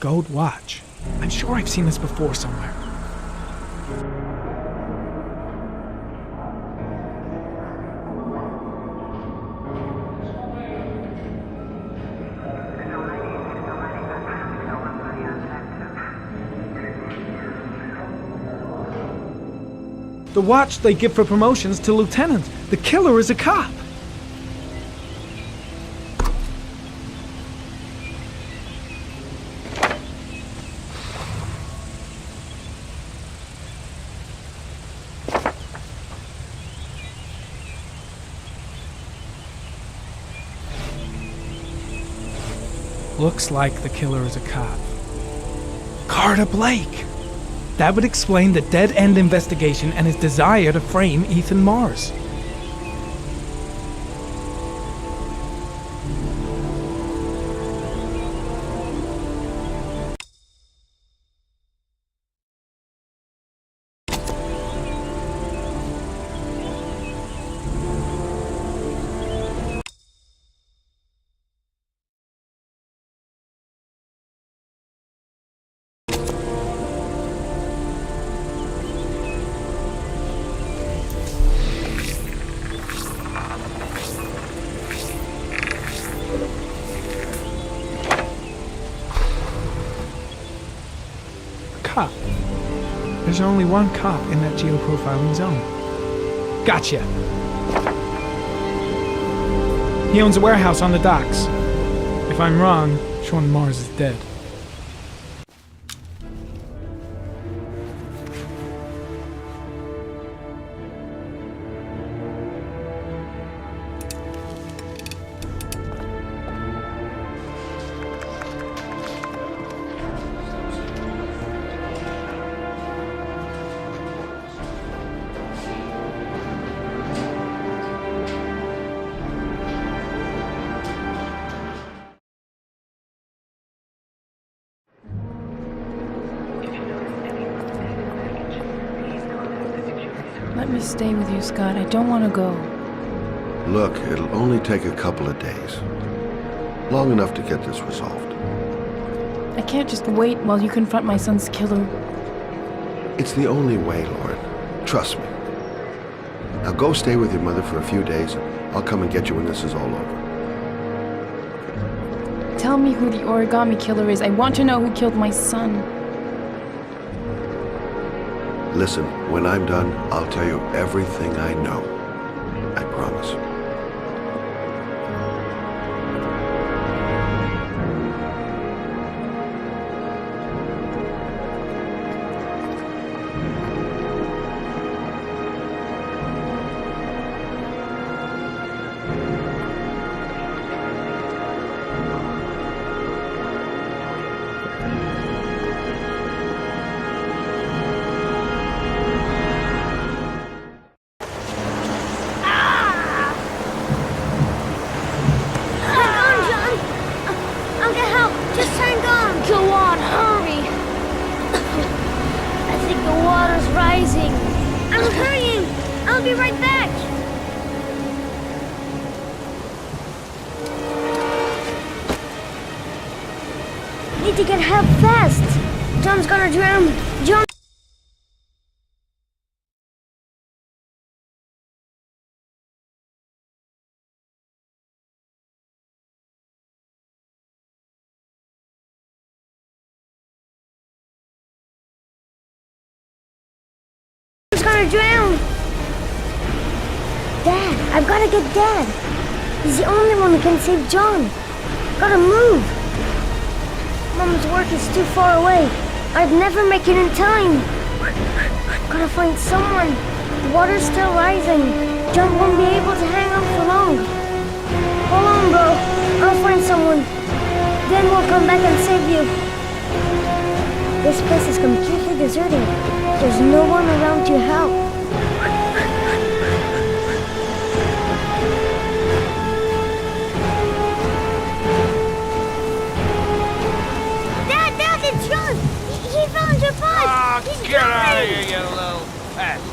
Gold watch. I'm sure I've seen this before somewhere. The watch they give for promotions to lieutenant. The killer is a cop. Looks like the killer is a cop. Carter Blake! That would explain the dead-end investigation and his desire to frame Ethan Mars. cop. There's only one cop in that geoprofiling zone. Gotcha. He owns a warehouse on the docks. If I'm wrong, Sean Mars is dead. Let me stay with you, Scott. I don't want to go. Look, it'll only take a couple of days. Long enough to get this resolved. I can't just wait while you confront my son's killer. It's the only way, Lauren. Trust me. Now go stay with your mother for a few days, and I'll come and get you when this is all over. Tell me who the origami killer is. I want to know who killed my son. Listen, when I'm done, I'll tell you everything I know. I promise. Need to get help fast. John's gonna drown. John's gonna drown. Dad, I've gotta get Dad. He's the only one who can save John. Gotta move. Mom's work is too far away. I'd never make it in time. Gotta find someone. The water's still rising. John won't be able to hang on for long. Hold on, bro. I'll find someone. Then we'll come back and save you. This place is completely deserted. There's no one around to help. Get out of here, you little pest.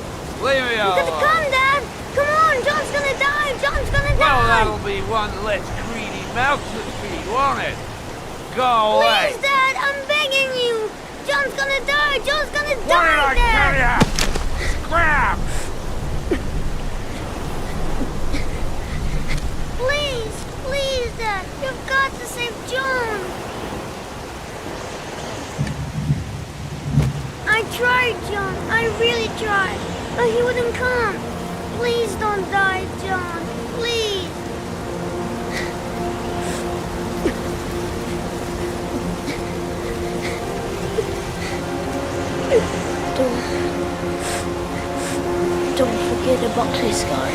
Leave me alone. Come, Dad. Come on, John's gonna die. John's gonna die. Well, that'll be one less greedy mouth to feed, won't it? Go away. Please, Dad, I'm begging you. John's gonna die. John's gonna What die, did I Dad. tell ya? Scram! Please, please, Dad. You've got to save John. I tried, John. I really tried. But he wouldn't come. Please don't die, John. Please. Don't forget about this guy.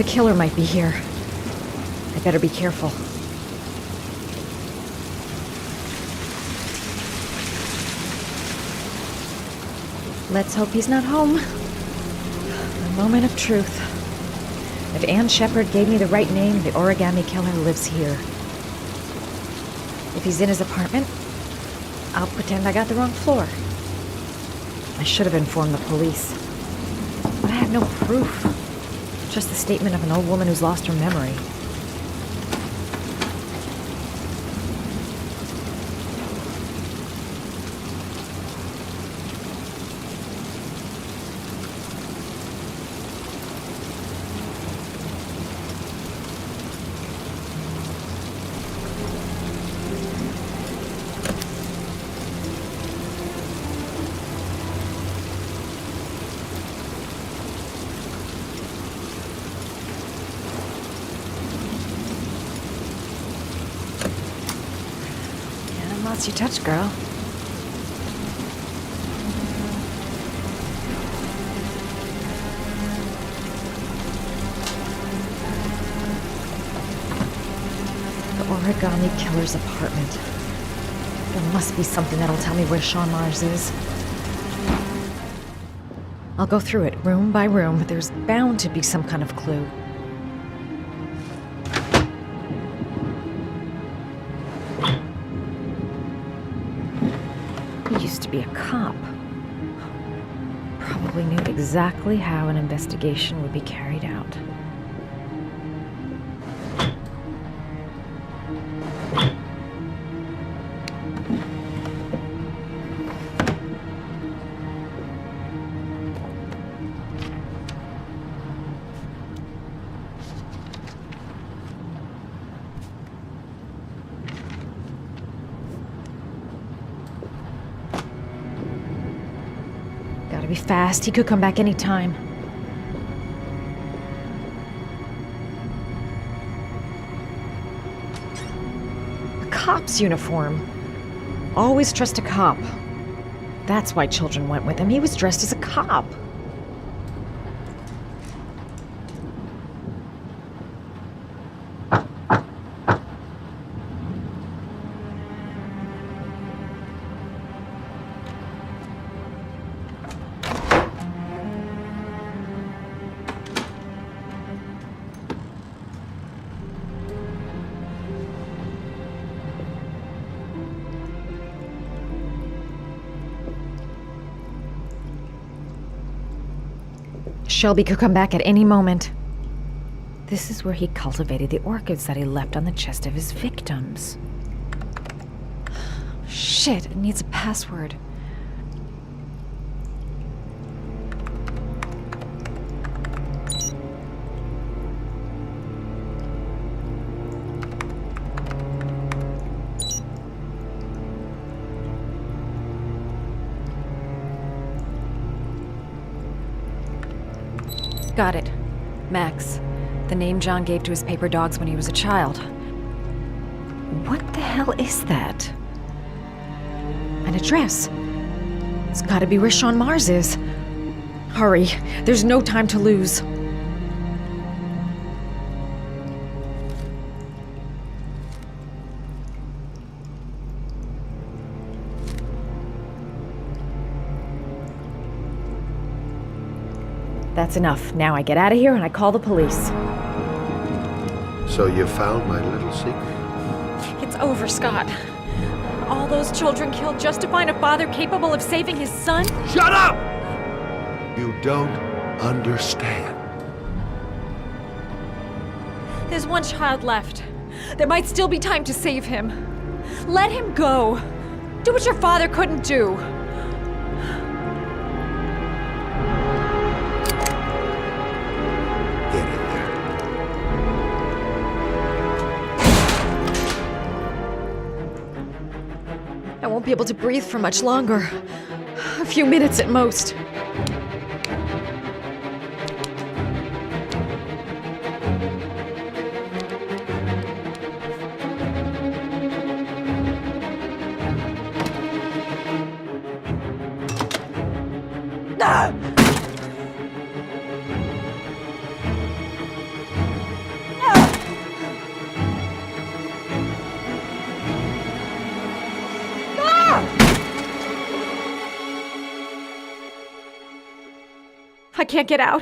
killer might be here. I better be careful. Let's hope he's not home. A moment of truth. If Ann Shepard gave me the right name, the origami killer lives here. If he's in his apartment, I'll pretend I got the wrong floor. I should have informed the police. But I had no proof. Just the statement of an old woman who's lost her memory. Lots you touch, girl. The origami killer's apartment. There must be something that'll tell me where Sean Mars is. I'll go through it room by room, but there's bound to be some kind of clue. Used to be a cop. Probably knew exactly how an investigation would be carried out. Gotta be fast. He could come back any time. A cop's uniform. Always trust a cop. That's why children went with him. He was dressed as a cop. Shelby could come back at any moment. This is where he cultivated the orchids that he left on the chest of his victims. Shit, it needs a password. Got it. Max. The name John gave to his paper dogs when he was a child. What the hell is that? An address. It's gotta be where Sean Mars is. Hurry. There's no time to lose. That's enough. Now I get out of here and I call the police. So you found my little secret? It's over, Scott. All those children killed just to find a father capable of saving his son? Shut up! You don't understand. There's one child left. There might still be time to save him. Let him go. Do what your father couldn't do. I won't be able to breathe for much longer. A few minutes at most. I can't get out.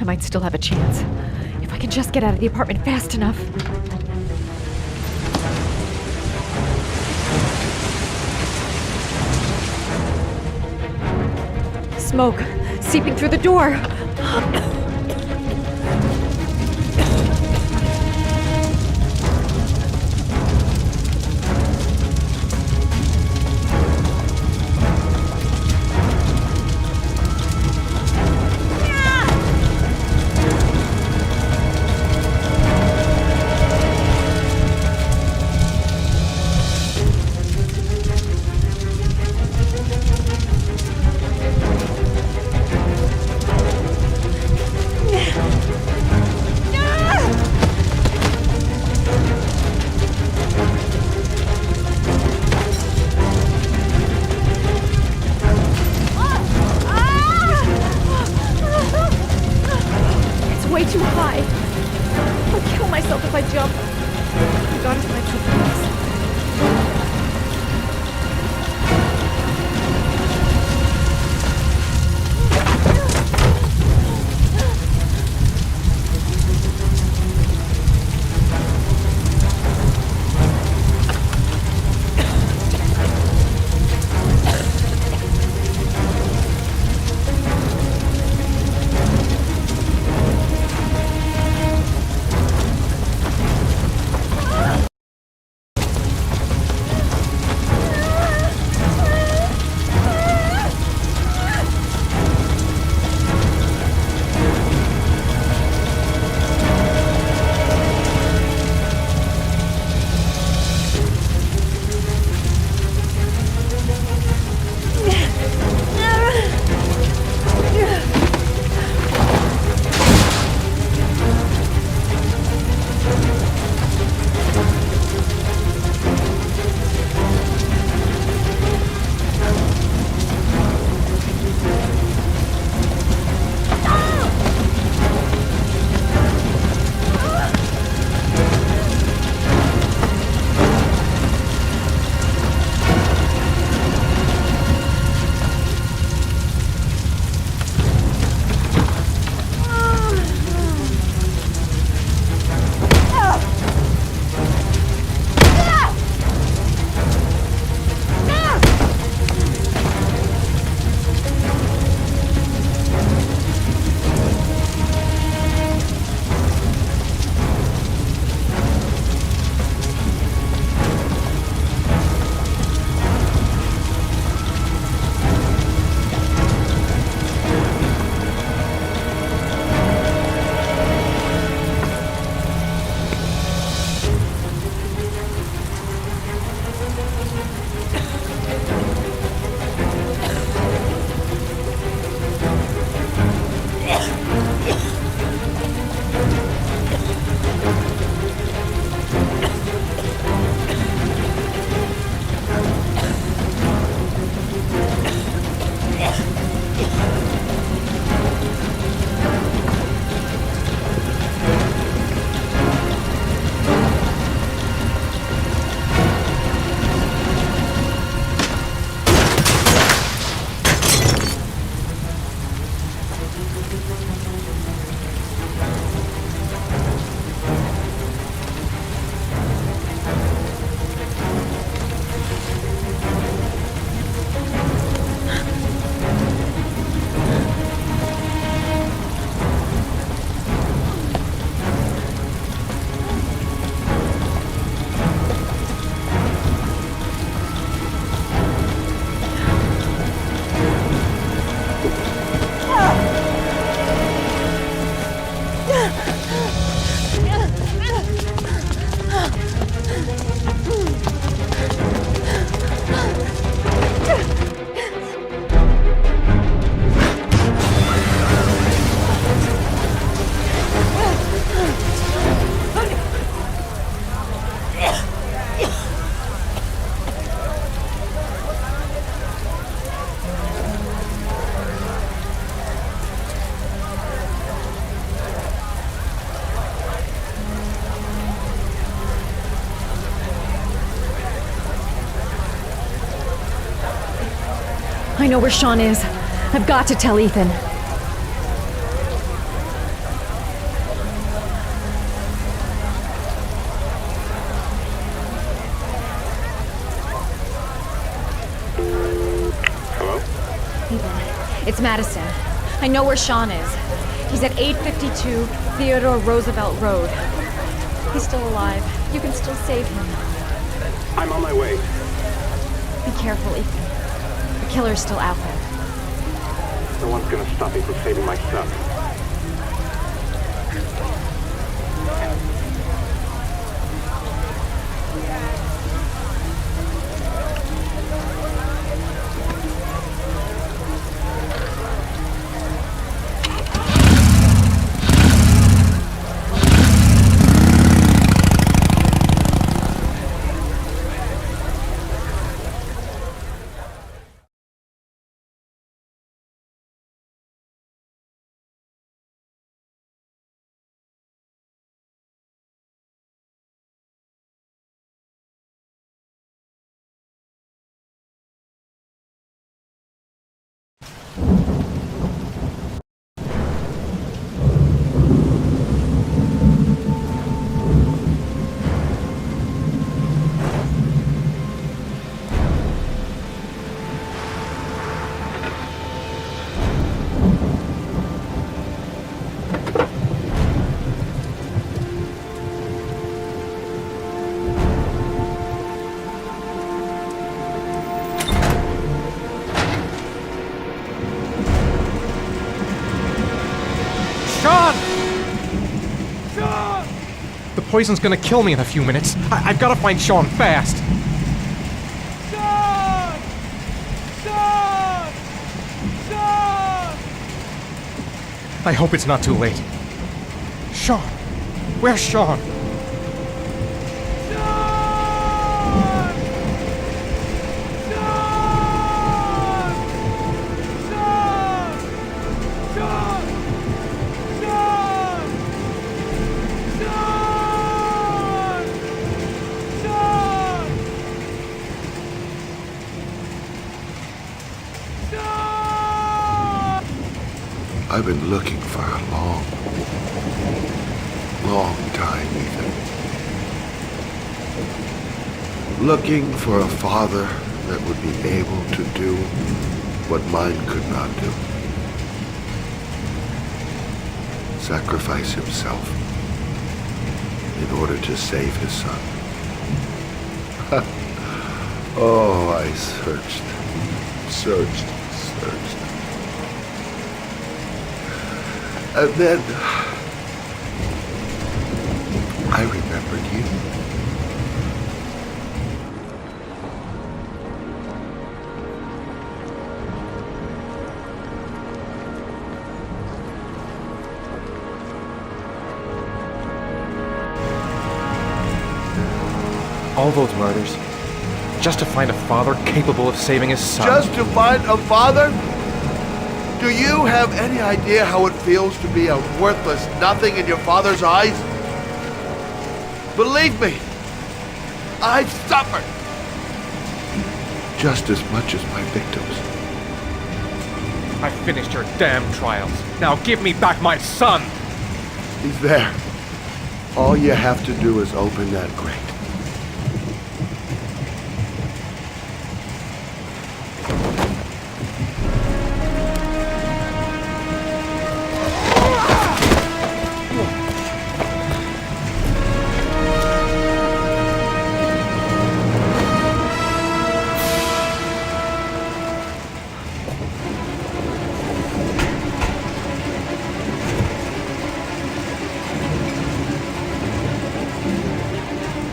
I might still have a chance. If I can just get out of the apartment fast enough. Smoke seeping through the door. know where Sean is. I've got to tell Ethan. It's Madison. I know where Sean is. He's at 852 Theodore Roosevelt Road. He's still alive. You can still save him. I'm on my way. Be careful, Ethan. The killer's still out there. No one's gonna stop me from saving my son. The poison's gonna kill me in a few minutes. I've gotta find Sean fast. Sean! Sean! Sean! I hope it's not too late. Sean! Where's Sean? I've been looking for a long, long time, Ethan. Looking for a father that would be able to do what mine could not do. Sacrifice himself in order to save his son. Oh, I searched. And then I remembered you. All those murders, just to find a father capable of saving his son. Just to find a father? Do you have any idea how it feels to be a worthless nothing in your father's eyes? Believe me, I've suffered just as much as my victims. I finished your damn trials. Now give me back my son! He's there. All you have to do is open that grate.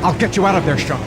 I'll get you out of there, Sean.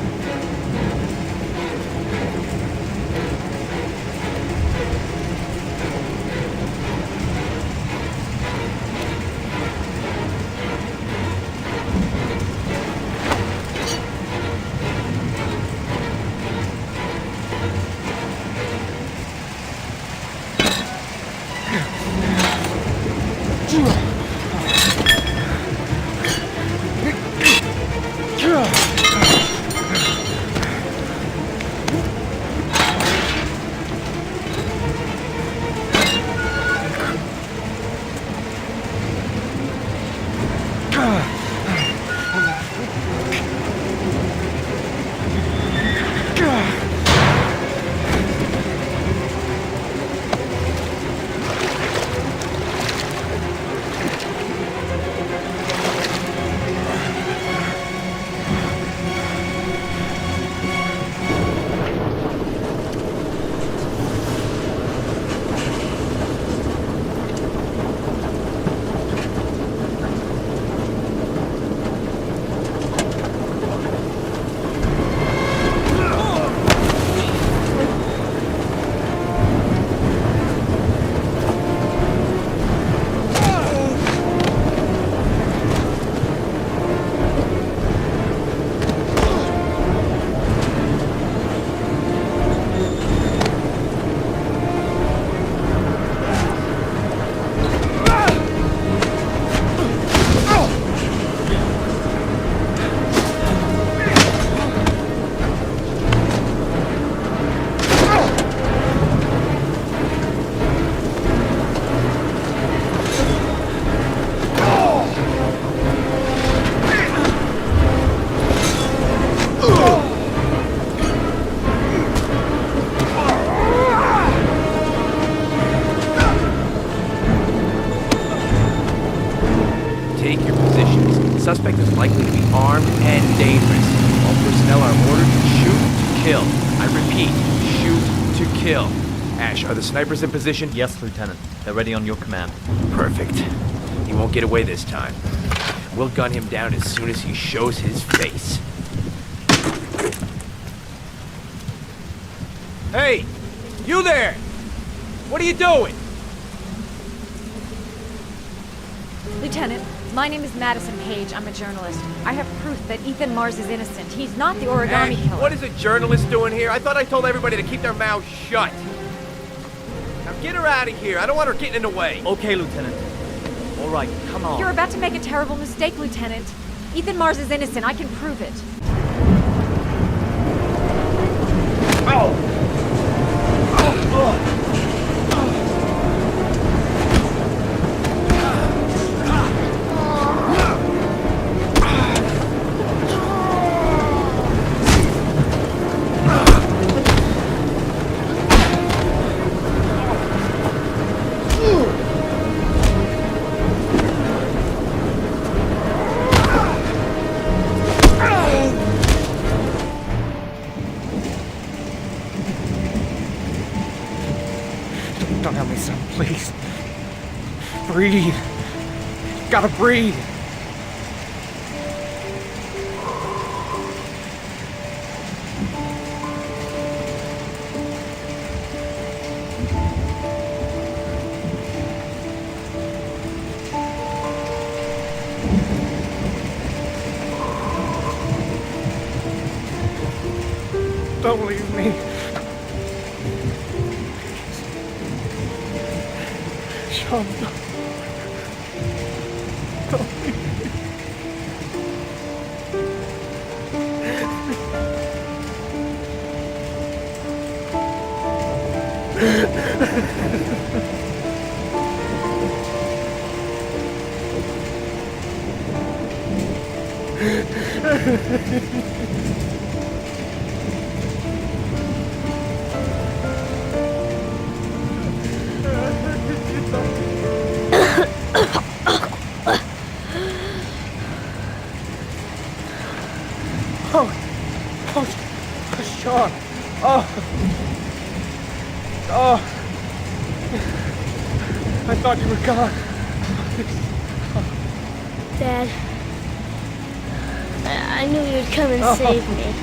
suspect is likely to be armed and dangerous. All personnel are ordered to shoot to kill. I repeat, shoot to kill. Ash, are the snipers in position? Yes, Lieutenant. They're ready on your command. Perfect. He won't get away this time. We'll gun him down as soon as he shows his face. Hey! You there! What are you doing? Lieutenant, my name is Madison Page. I'm a journalist. I have proof that Ethan Mars is innocent. He's not the origami Hey, killer. what is a journalist doing here? I thought I told everybody to keep their mouths shut. Now get her out of here. I don't want her getting in the way. Okay, Lieutenant. All right, come on. You're about to make a terrible mistake, Lieutenant. Ethan Mars is innocent. I can prove it. Don't help me, son, please. Breathe. Gotta breathe. Don't leave me. Sean, don't leave me. Sean. I thought you were gone. Dad, I knew you'd come and save me.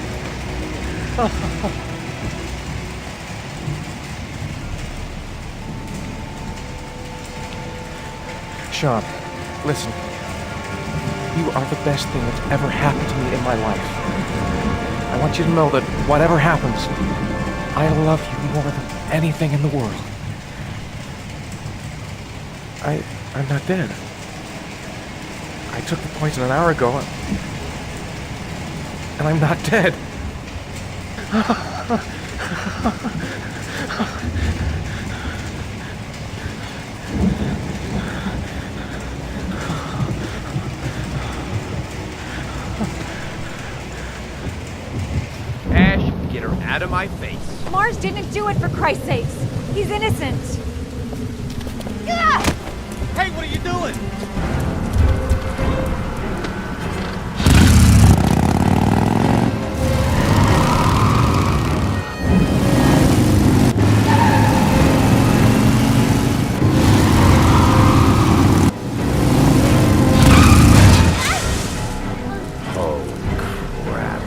Sean, listen. You are the best thing that's ever happened to me in my life. I want you to know that whatever happens, I love you more than anything in the world. I'm not dead. I took the poison an hour ago, and I'm not dead. Ash, get her out of my face. Mars didn't do it, for Christ's sakes. He's innocent. Hey, what are you doing? Oh, crap.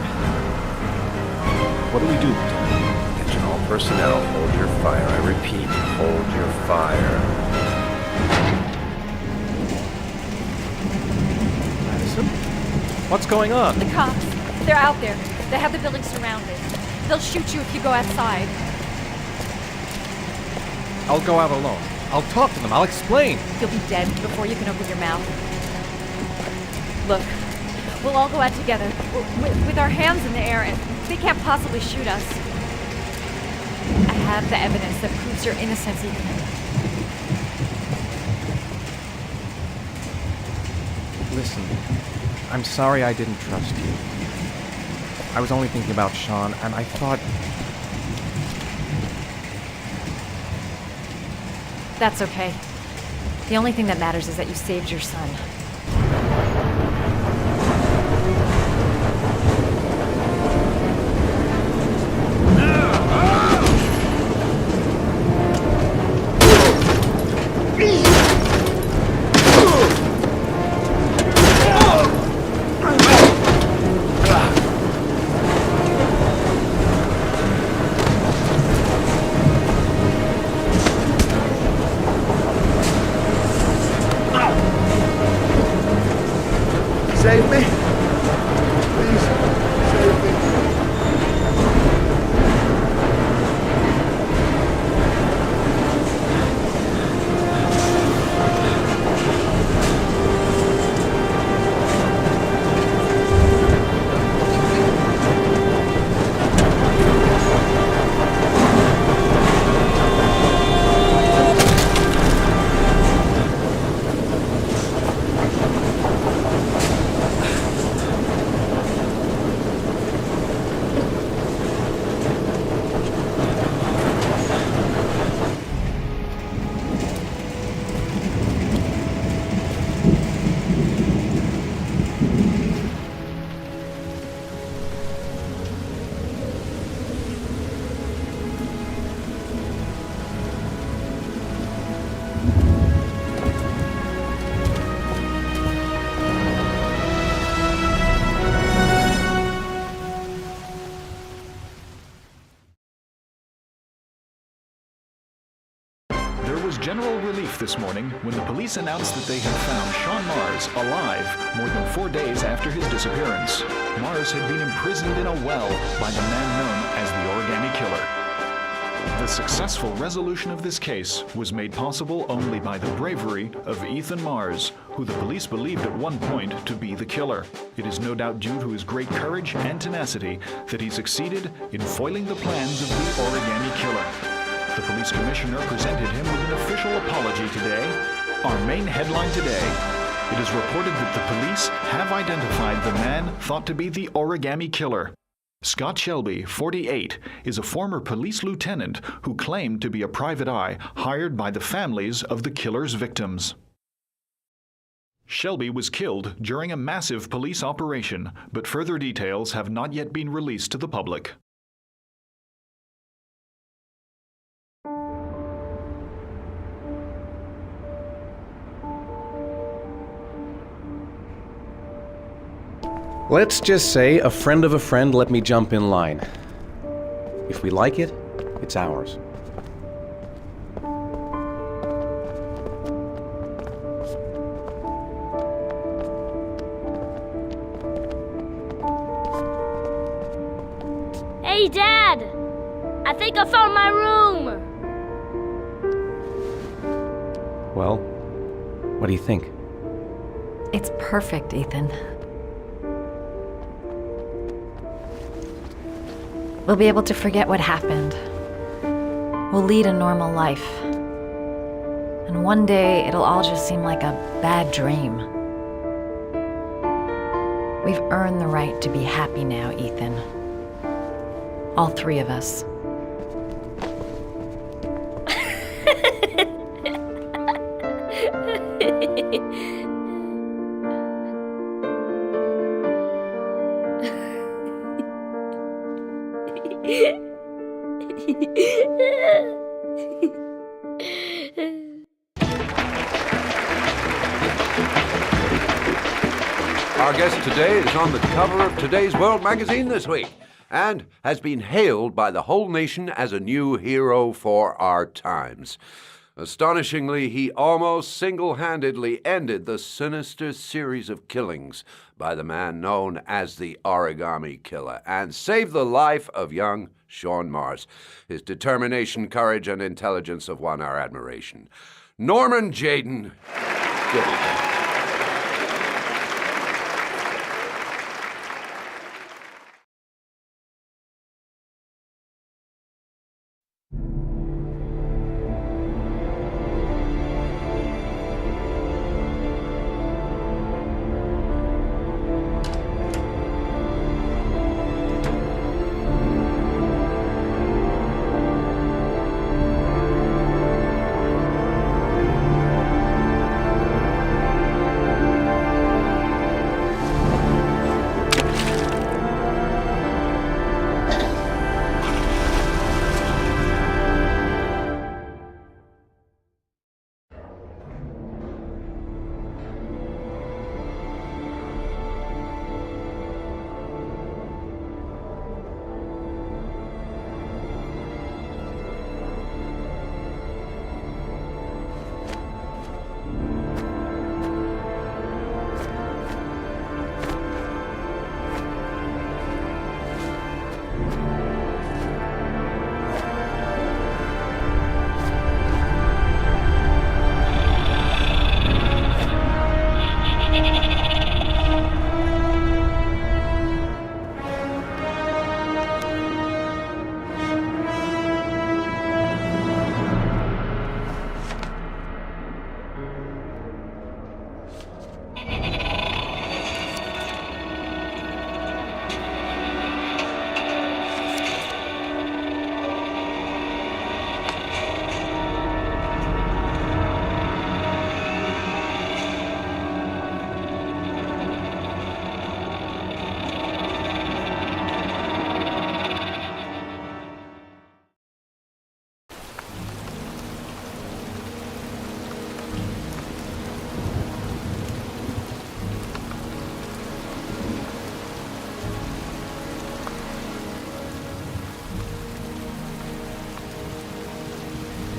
What do we do, Lieutenant? Attention all personnel, hold your fire. I repeat, hold your fire. What's going on? The cops. They're out there. They have the building surrounded. They'll shoot you if you go outside. I'll go out alone. I'll talk to them. I'll explain. You'll be dead before you can open your mouth. Look, we'll all go out together, with our hands in the air, and they can't possibly shoot us. I have the evidence that proves your innocence, Ethan. Listen, I'm sorry I didn't trust you. I was only thinking about Sean, and I thought... That's okay. The only thing that matters is that you saved your son. Save me. Please, save me. There was general relief this morning when the police announced that they had found Sean Mars alive more than 4 days after his disappearance. Mars had been imprisoned in a well by the man known as the Origami Killer. The successful resolution of this case was made possible only by the bravery of Ethan Mars, who the police believed at one point to be the killer. It is no doubt due to his great courage and tenacity that he succeeded in foiling the plans of the Origami Killer. The police commissioner presented him with an official apology today. Our main headline today: it is reported that the police have identified the man thought to be the Origami Killer. Scott Shelby, 48, is a former police lieutenant who claimed to be a private eye hired by the families of the killer's victims. Shelby was killed during a massive police operation, but further details have not yet been released to the public. Let's just say a friend of a friend let me jump in line. If we like it, it's ours. Hey, Dad! I think I found my room! Well, what do you think? It's perfect, Ethan. We'll be able to forget what happened. We'll lead a normal life. And one day, it'll all just seem like a bad dream. We've earned the right to be happy now, Ethan. All three of us. Our guest today is on the cover of Today's World magazine this week and has been hailed by the whole nation as a new hero for our times. Astonishingly, he almost single-handedly ended the sinister series of killings by the man known as the Origami Killer and saved the life of young Sean Mars. His determination, courage, and intelligence have won our admiration. Norman Jayden. Give it up.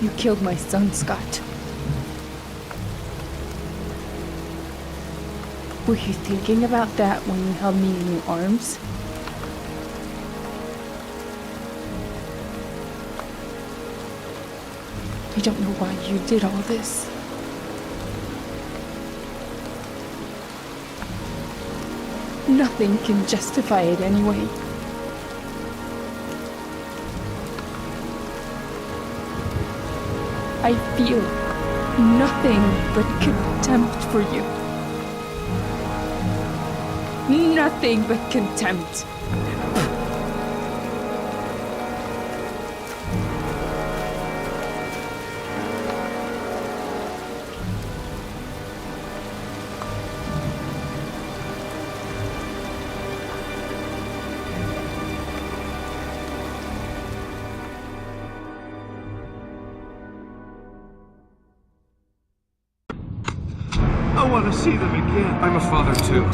You killed my son, Scott. Were you thinking about that when you held me in your arms? I don't know why you did all this. Nothing can justify it anyway. I feel nothing but contempt for you. Nothing but contempt. I want to see them again. I'm a father too.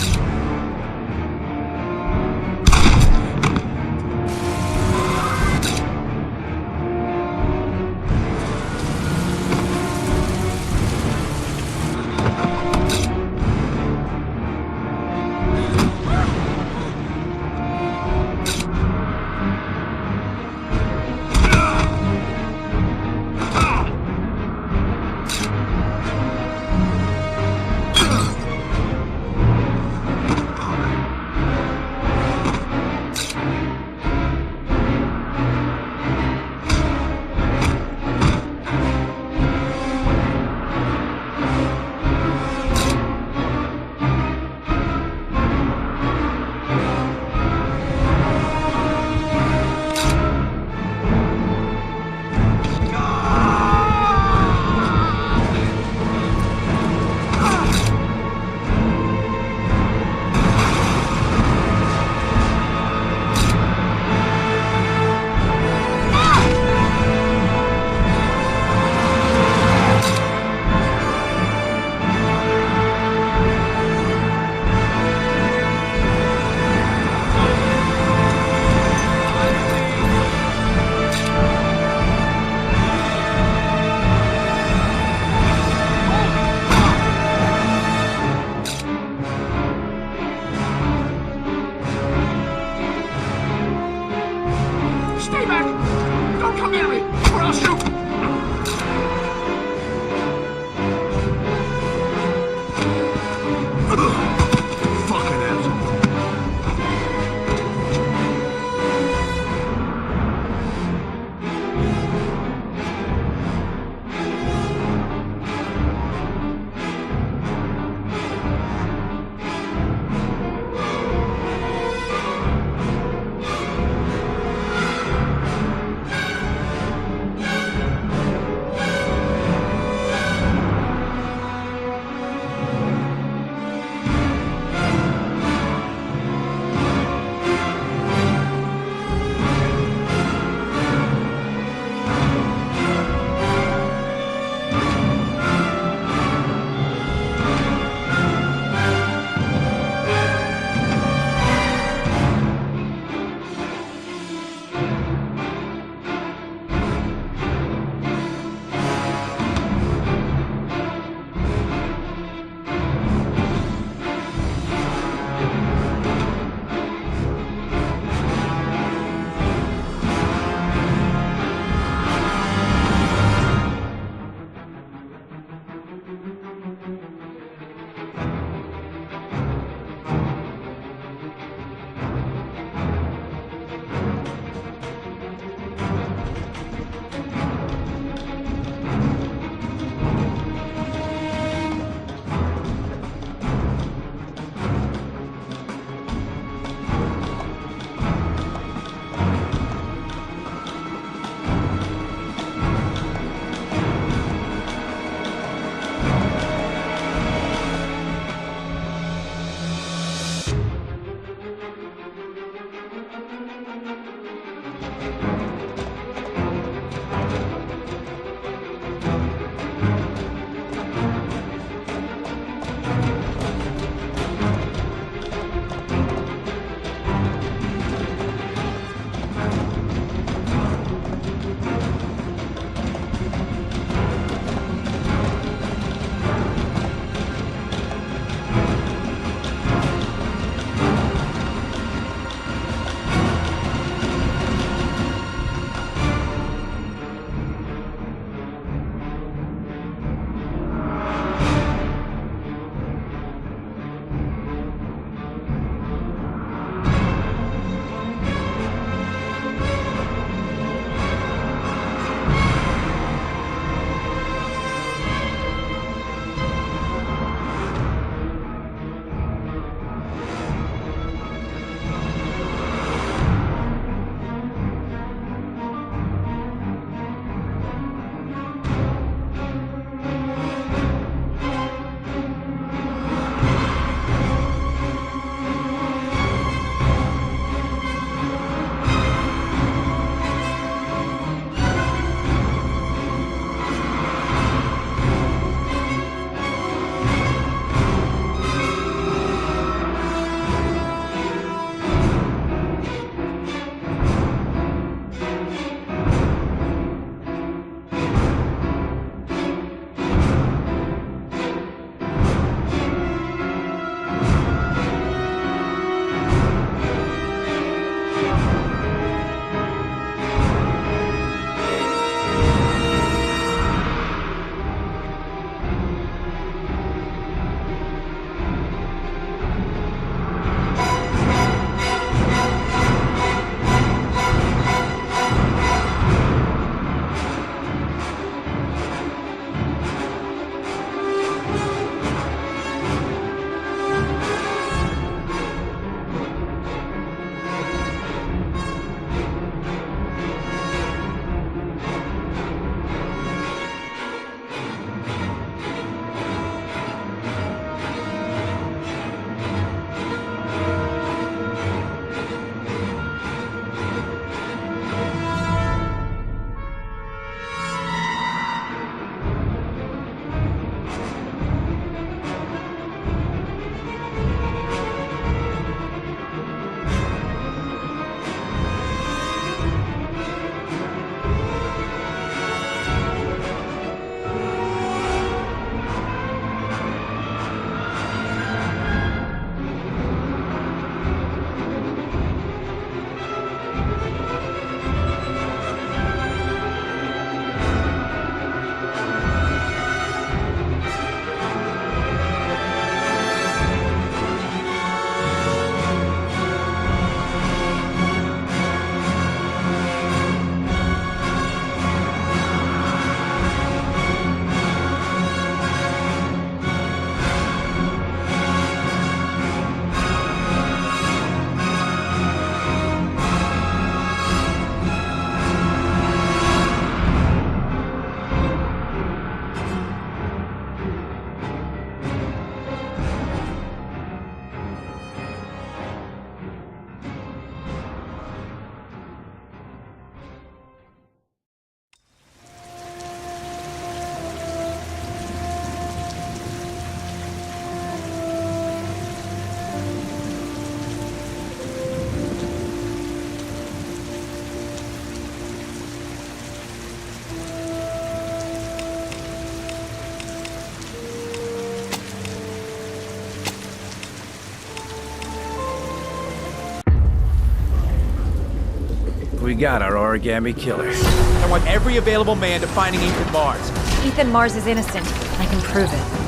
got our origami killer. I want every available man to finding Ethan Mars. Ethan Mars is innocent. I can prove it.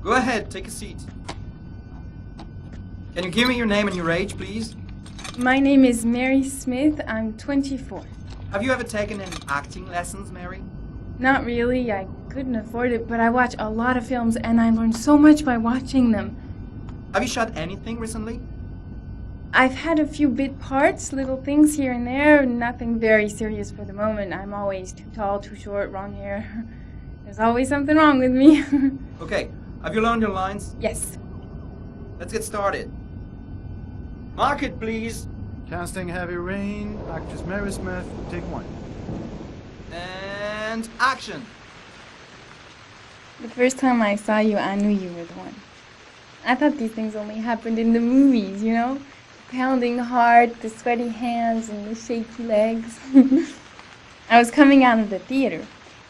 Go ahead, take a seat. Can you give me your name and your age, please? My name is Mary Smith. I'm 24. Have you ever taken any acting lessons, Mary? Not really. I couldn't afford it, but I watch a lot of films and I learn so much by watching them. Have you shot anything recently? I've had a few bit parts, little things here and there, nothing very serious for the moment. I'm always too tall, too short, wrong hair. There's always something wrong with me. Okay, have you learned your lines? Yes. Let's get started. Mark it, please. Casting Heavy Rain, actress Mary Smith, take one. And action. The first time I saw you, I knew you were the one. I thought these things only happened in the movies, you know? The pounding heart, the sweaty hands, and the shaky legs. I was coming out of the theater,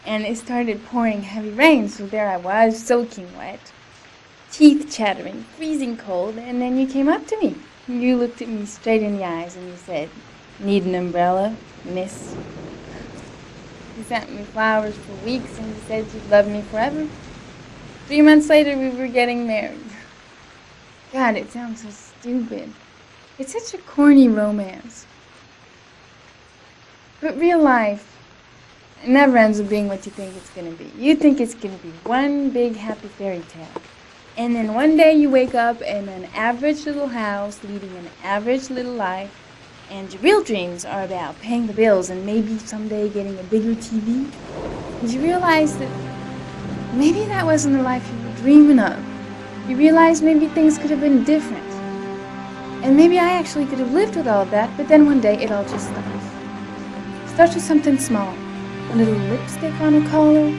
and it started pouring heavy rain, so there I was, soaking wet, teeth chattering, freezing cold, and then you came up to me. You looked at me straight in the eyes and you said, "Need an umbrella, miss?" You sent me flowers for weeks and you said you'd love me forever. 3 months later, we were getting married. God, it sounds so stupid. It's such a corny romance. But real life, it never ends up being what you think it's gonna be. You think it's gonna be one big happy fairy tale. And then one day you wake up in an average little house, leading an average little life, and your real dreams are about paying the bills and maybe someday getting a bigger TV. And you realize that maybe that wasn't the life you were dreaming of. You realize maybe things could have been different. And maybe I actually could have lived with all of that, but then one day it all just stops. Starts with something small. A little lipstick on a collar,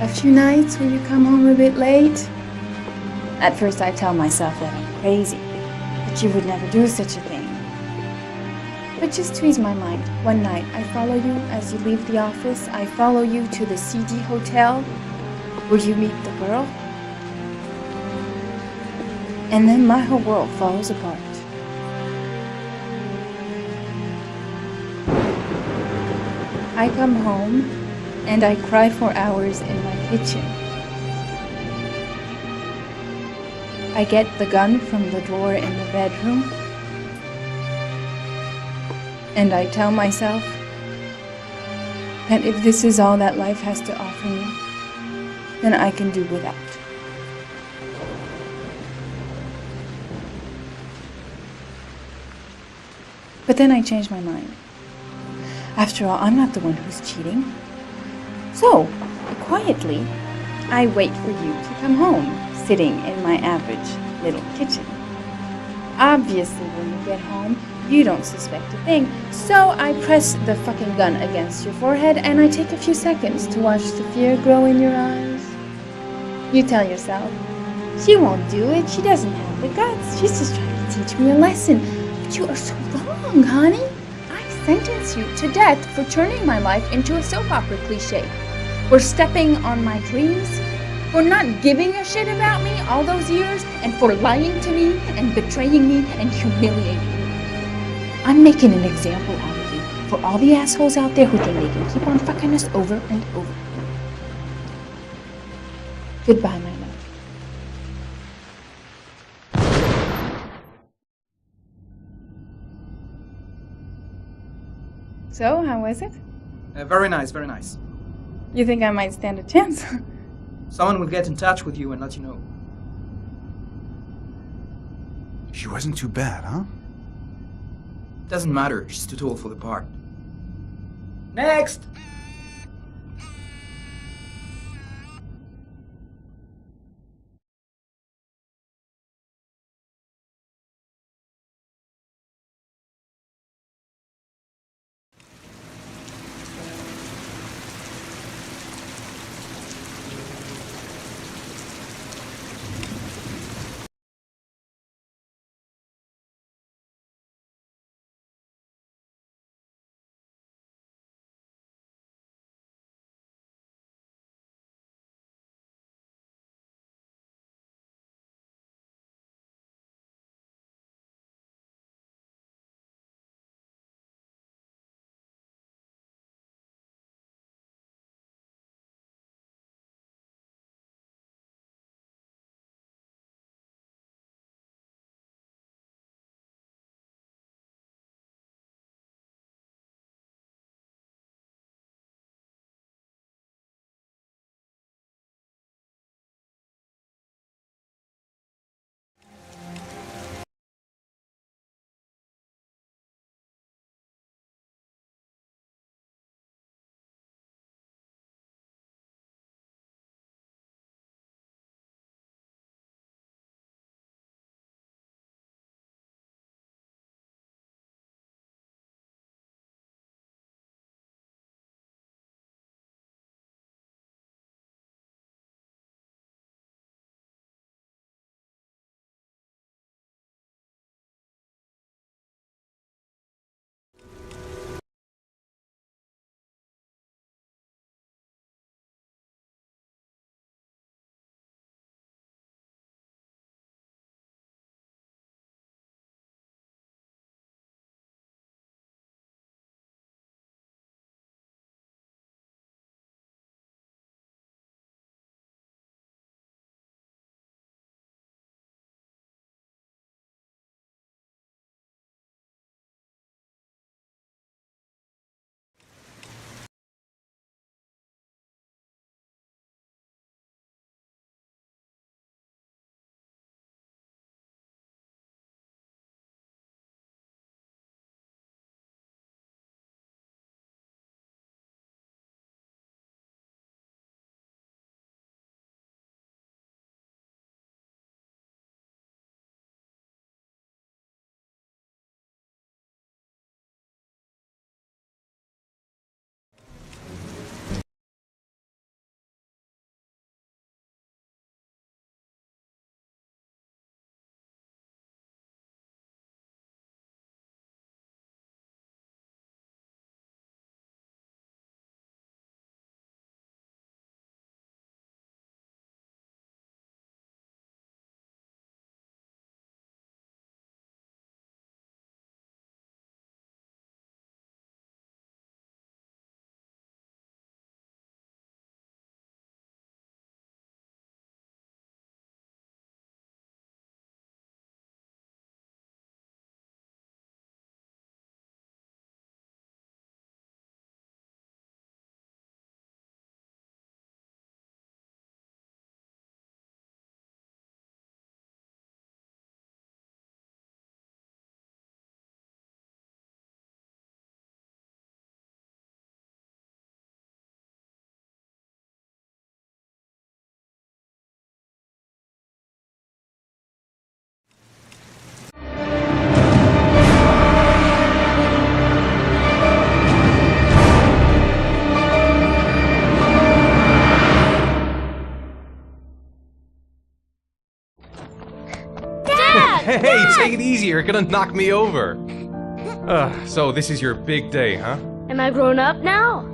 a few nights when you come home a bit late. At first I tell myself that I'm crazy, that you would never do such a thing. But just to ease my mind, one night I follow you as you leave the office. I follow you to the CD hotel where you meet the girl. And then my whole world falls apart. I come home and I cry for hours in my kitchen. I get the gun from the drawer in the bedroom, and I tell myself that if this is all that life has to offer me, then I can do without. But then I change my mind. After all, I'm not the one who's cheating. So, quietly, I wait for you to come home, sitting in my average little kitchen. Obviously, when you get home, you don't suspect a thing, so I press the fucking gun against your forehead and I take a few seconds to watch the fear grow in your eyes. You tell yourself, she won't do it, she doesn't have the guts, she's just trying to teach me a lesson. But you are so wrong, honey. I sentence you to death for turning my life into a soap opera cliche, for stepping on my dreams, for not giving a shit about me all those years, and for lying to me and betraying me and humiliating me. I'm making an example out of you for all the assholes out there who think they can keep on fucking us over and over. Goodbye, my love. So, how was it? Very nice, very nice. You think I might stand a chance? Someone will get in touch with you and let you know. She wasn't too bad, huh? Doesn't matter, she's too tall for the part. Next! Hey, take it easy. You're gonna knock me over. So this is your big day, huh? Am I grown up now?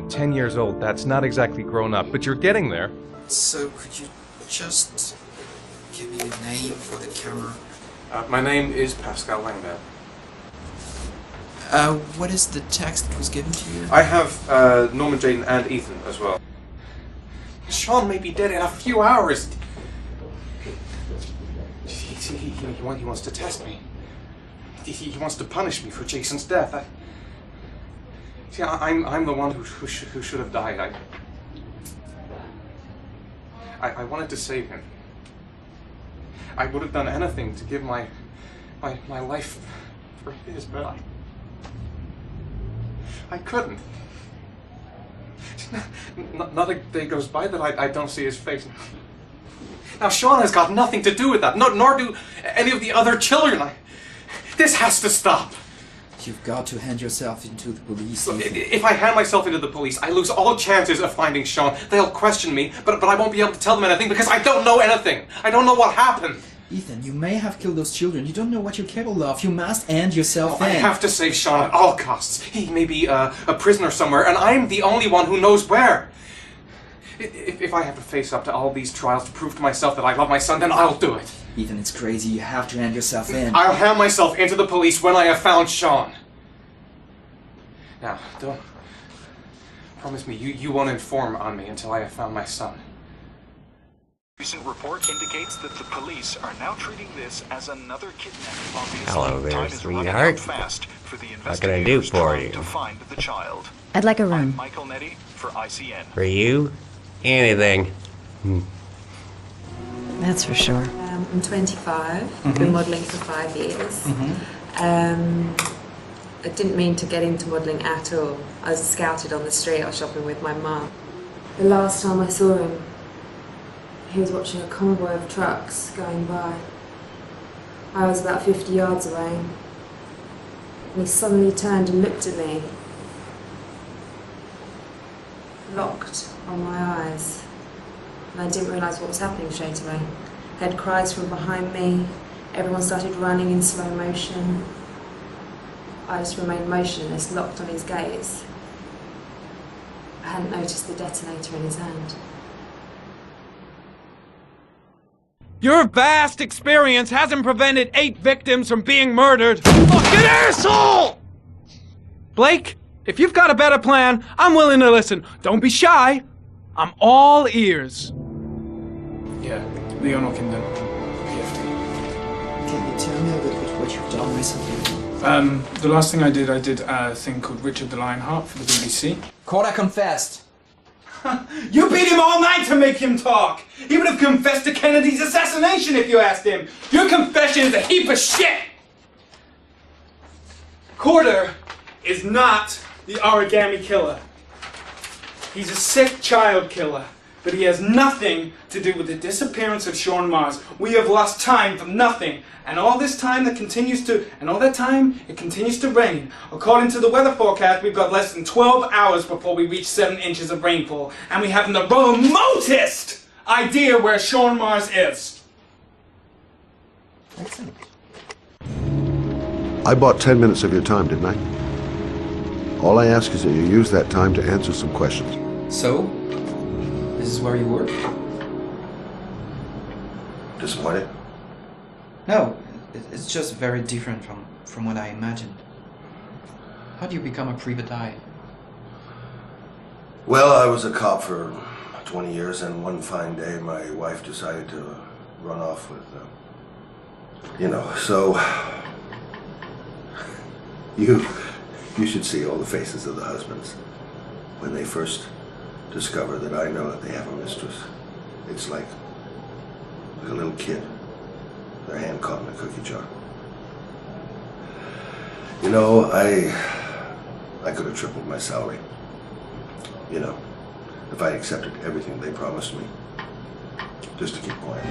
10 years old. That's not exactly grown up, but you're getting there. So, could you just give me a name for the camera? My name is Pascal Langdale. What is the text that was given to you? I have Norman, Jaden, and Ethan as well. Sean may be dead in a few hours. He wants to test me. He wants to punish me for Jason's death. I'm the one who should have died. I wanted to save him. I would have done anything to give my life for his, but I couldn't. Not a day goes by that I don't see his face. Now Sean has got nothing to do with that, nor do any of the other children. This has to stop. You've got to hand yourself into the police. Look, if I hand myself into the police, I lose all chances of finding Sean. They'll question me, but I won't be able to tell them anything because I don't know anything. I don't know what happened. Ethan, you may have killed those children. You don't know what you're capable of. You must hand yourself in. I have to save Sean at all costs. He may be a prisoner somewhere, and I'm the only one who knows where. If I have to face up to all these trials to prove to myself that I love my son, then I'll do it. Ethan, it's crazy. You have to hand yourself in. I'll hand myself into the police when I have found Sean. Now, don't... Promise me, you won't inform on me until I have found my son. Recent report indicates that the police are now treating this as another kidnapping. Obviously, Hello there, time is running sweetheart. out fast for the What can I do investigators for trying you? to find the child. I'd like a room. I'm Michael Nettie for ICN. For you? Anything. That's for sure. I'm 25. I've been modelling for 5 years. I didn't mean to get into modelling at all. I was scouted on the street. I was shopping with my mum. The last time I saw him, he was watching a convoy of trucks going by. I was about 50 yards away, and he suddenly turned and looked at me, locked on my eyes, and I didn't realise what was happening straight away. I heard cries from behind me, everyone started running in slow motion. I just remained motionless, locked on his gaze. I hadn't noticed the detonator in his hand. Your vast experience hasn't prevented 8 victims from being murdered. Fucking asshole! Blake, if you've got a better plan, I'm willing to listen. Don't be shy. I'm all ears. Yeah, Leon Ockenden, PFD. Can you tell me a little bit what you've done recently? The last thing I did a thing called Richard the Lionheart for the BBC. Corda confessed. You beat him all night to make him talk! He would have confessed to Kennedy's assassination if you asked him! Your confession is a heap of shit! Corder is not the origami killer. He's a sick child killer, but he has nothing to do with the disappearance of Sean Mars. We have lost time for nothing, and all this time it continues to rain. According to the weather forecast, we've got less than 12 hours before we reach 7 inches of rainfall, and we haven't the remotest idea where Sean Mars is. Excellent. I bought 10 minutes of your time, didn't I? All I ask is that you use that time to answer some questions. So, this is where you work? Disappointed? No, it's just very different from what I imagined. How do you become a private eye? Well, I was a cop for 20 years, and one fine day my wife decided to run off with, so... You should see all the faces of the husbands when they first discover that I know that they have a mistress. It's like a little kid, their hand caught in a cookie jar. I could have tripled my salary. If I accepted everything they promised me, just to keep quiet.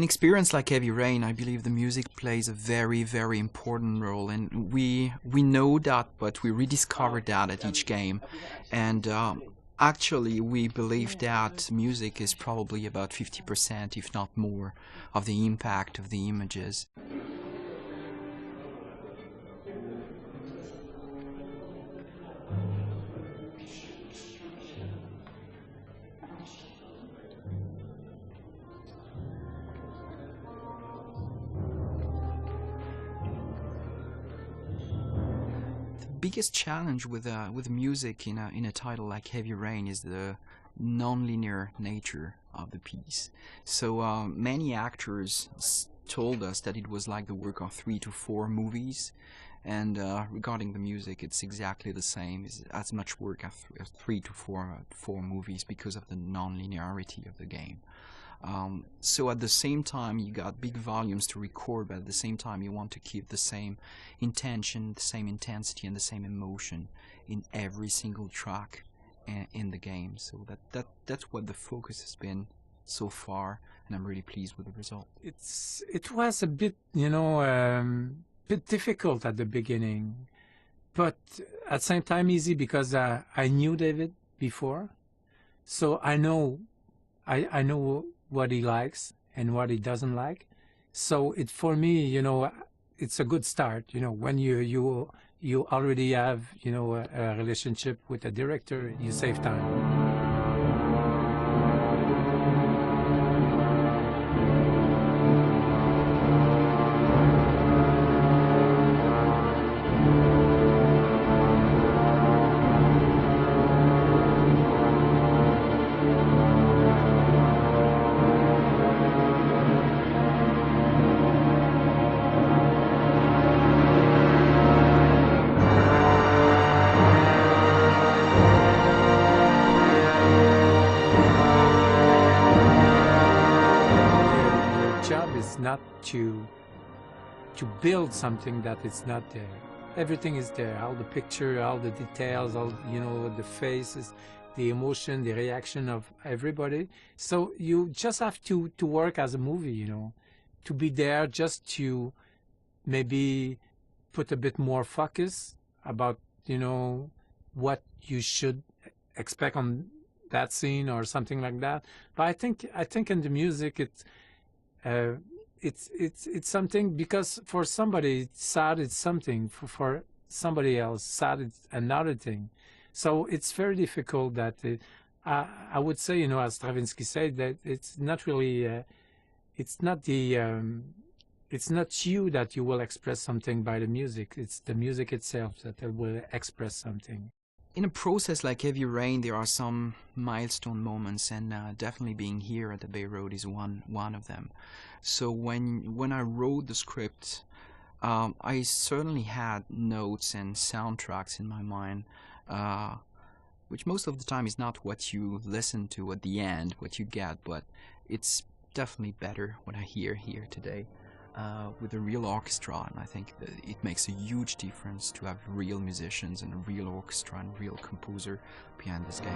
experience like Heavy Rain, I believe the music plays a very, very important role, and we know that, but we rediscover that at each game. And actually, we believe that music is probably about 50%, if not more, of the impact of the images. The biggest challenge with music in a title like Heavy Rain is the non-linear nature of the piece. So many actors told us that it was like the work of 3 to 4 movies, and regarding the music, it's exactly the same. It's as much work as 3 to 4 movies because of the non-linearity of the game. So at the same time, you got big volumes to record, but at the same time, you want to keep the same intention, the same intensity, and the same emotion in every single track in the game. So that's what the focus has been so far, and I'm really pleased with the result. It was a bit, bit difficult at the beginning, but at the same time easy because I knew David before, so I know what he likes and what he doesn't like. So for me, it's a good start. When you already have, a relationship with a director, you save time. Not to build something that is not there. Everything is there, all the picture, all the details, all the faces, the emotion, the reaction of everybody. So you just have to work as a movie, to be there, just to maybe put a bit more focus about what you should expect on that scene or something like that. But I think in the music it's something, because for somebody sad it's something, for somebody else sad it's another thing. So it's very difficult that I would say, as Stravinsky said, that it's not really it's not you that you will express something by the music. It's the music itself that will express something. In a process like Heavy Rain, there are some milestone moments, and definitely being here at the Bay Road is one of them. So when I wrote the script, I certainly had notes and soundtracks in my mind, which most of the time is not what you listen to at the end, what you get, but it's definitely better what I hear here today. With a real orchestra, and I think that it makes a huge difference to have real musicians and a real orchestra and real composer behind this game.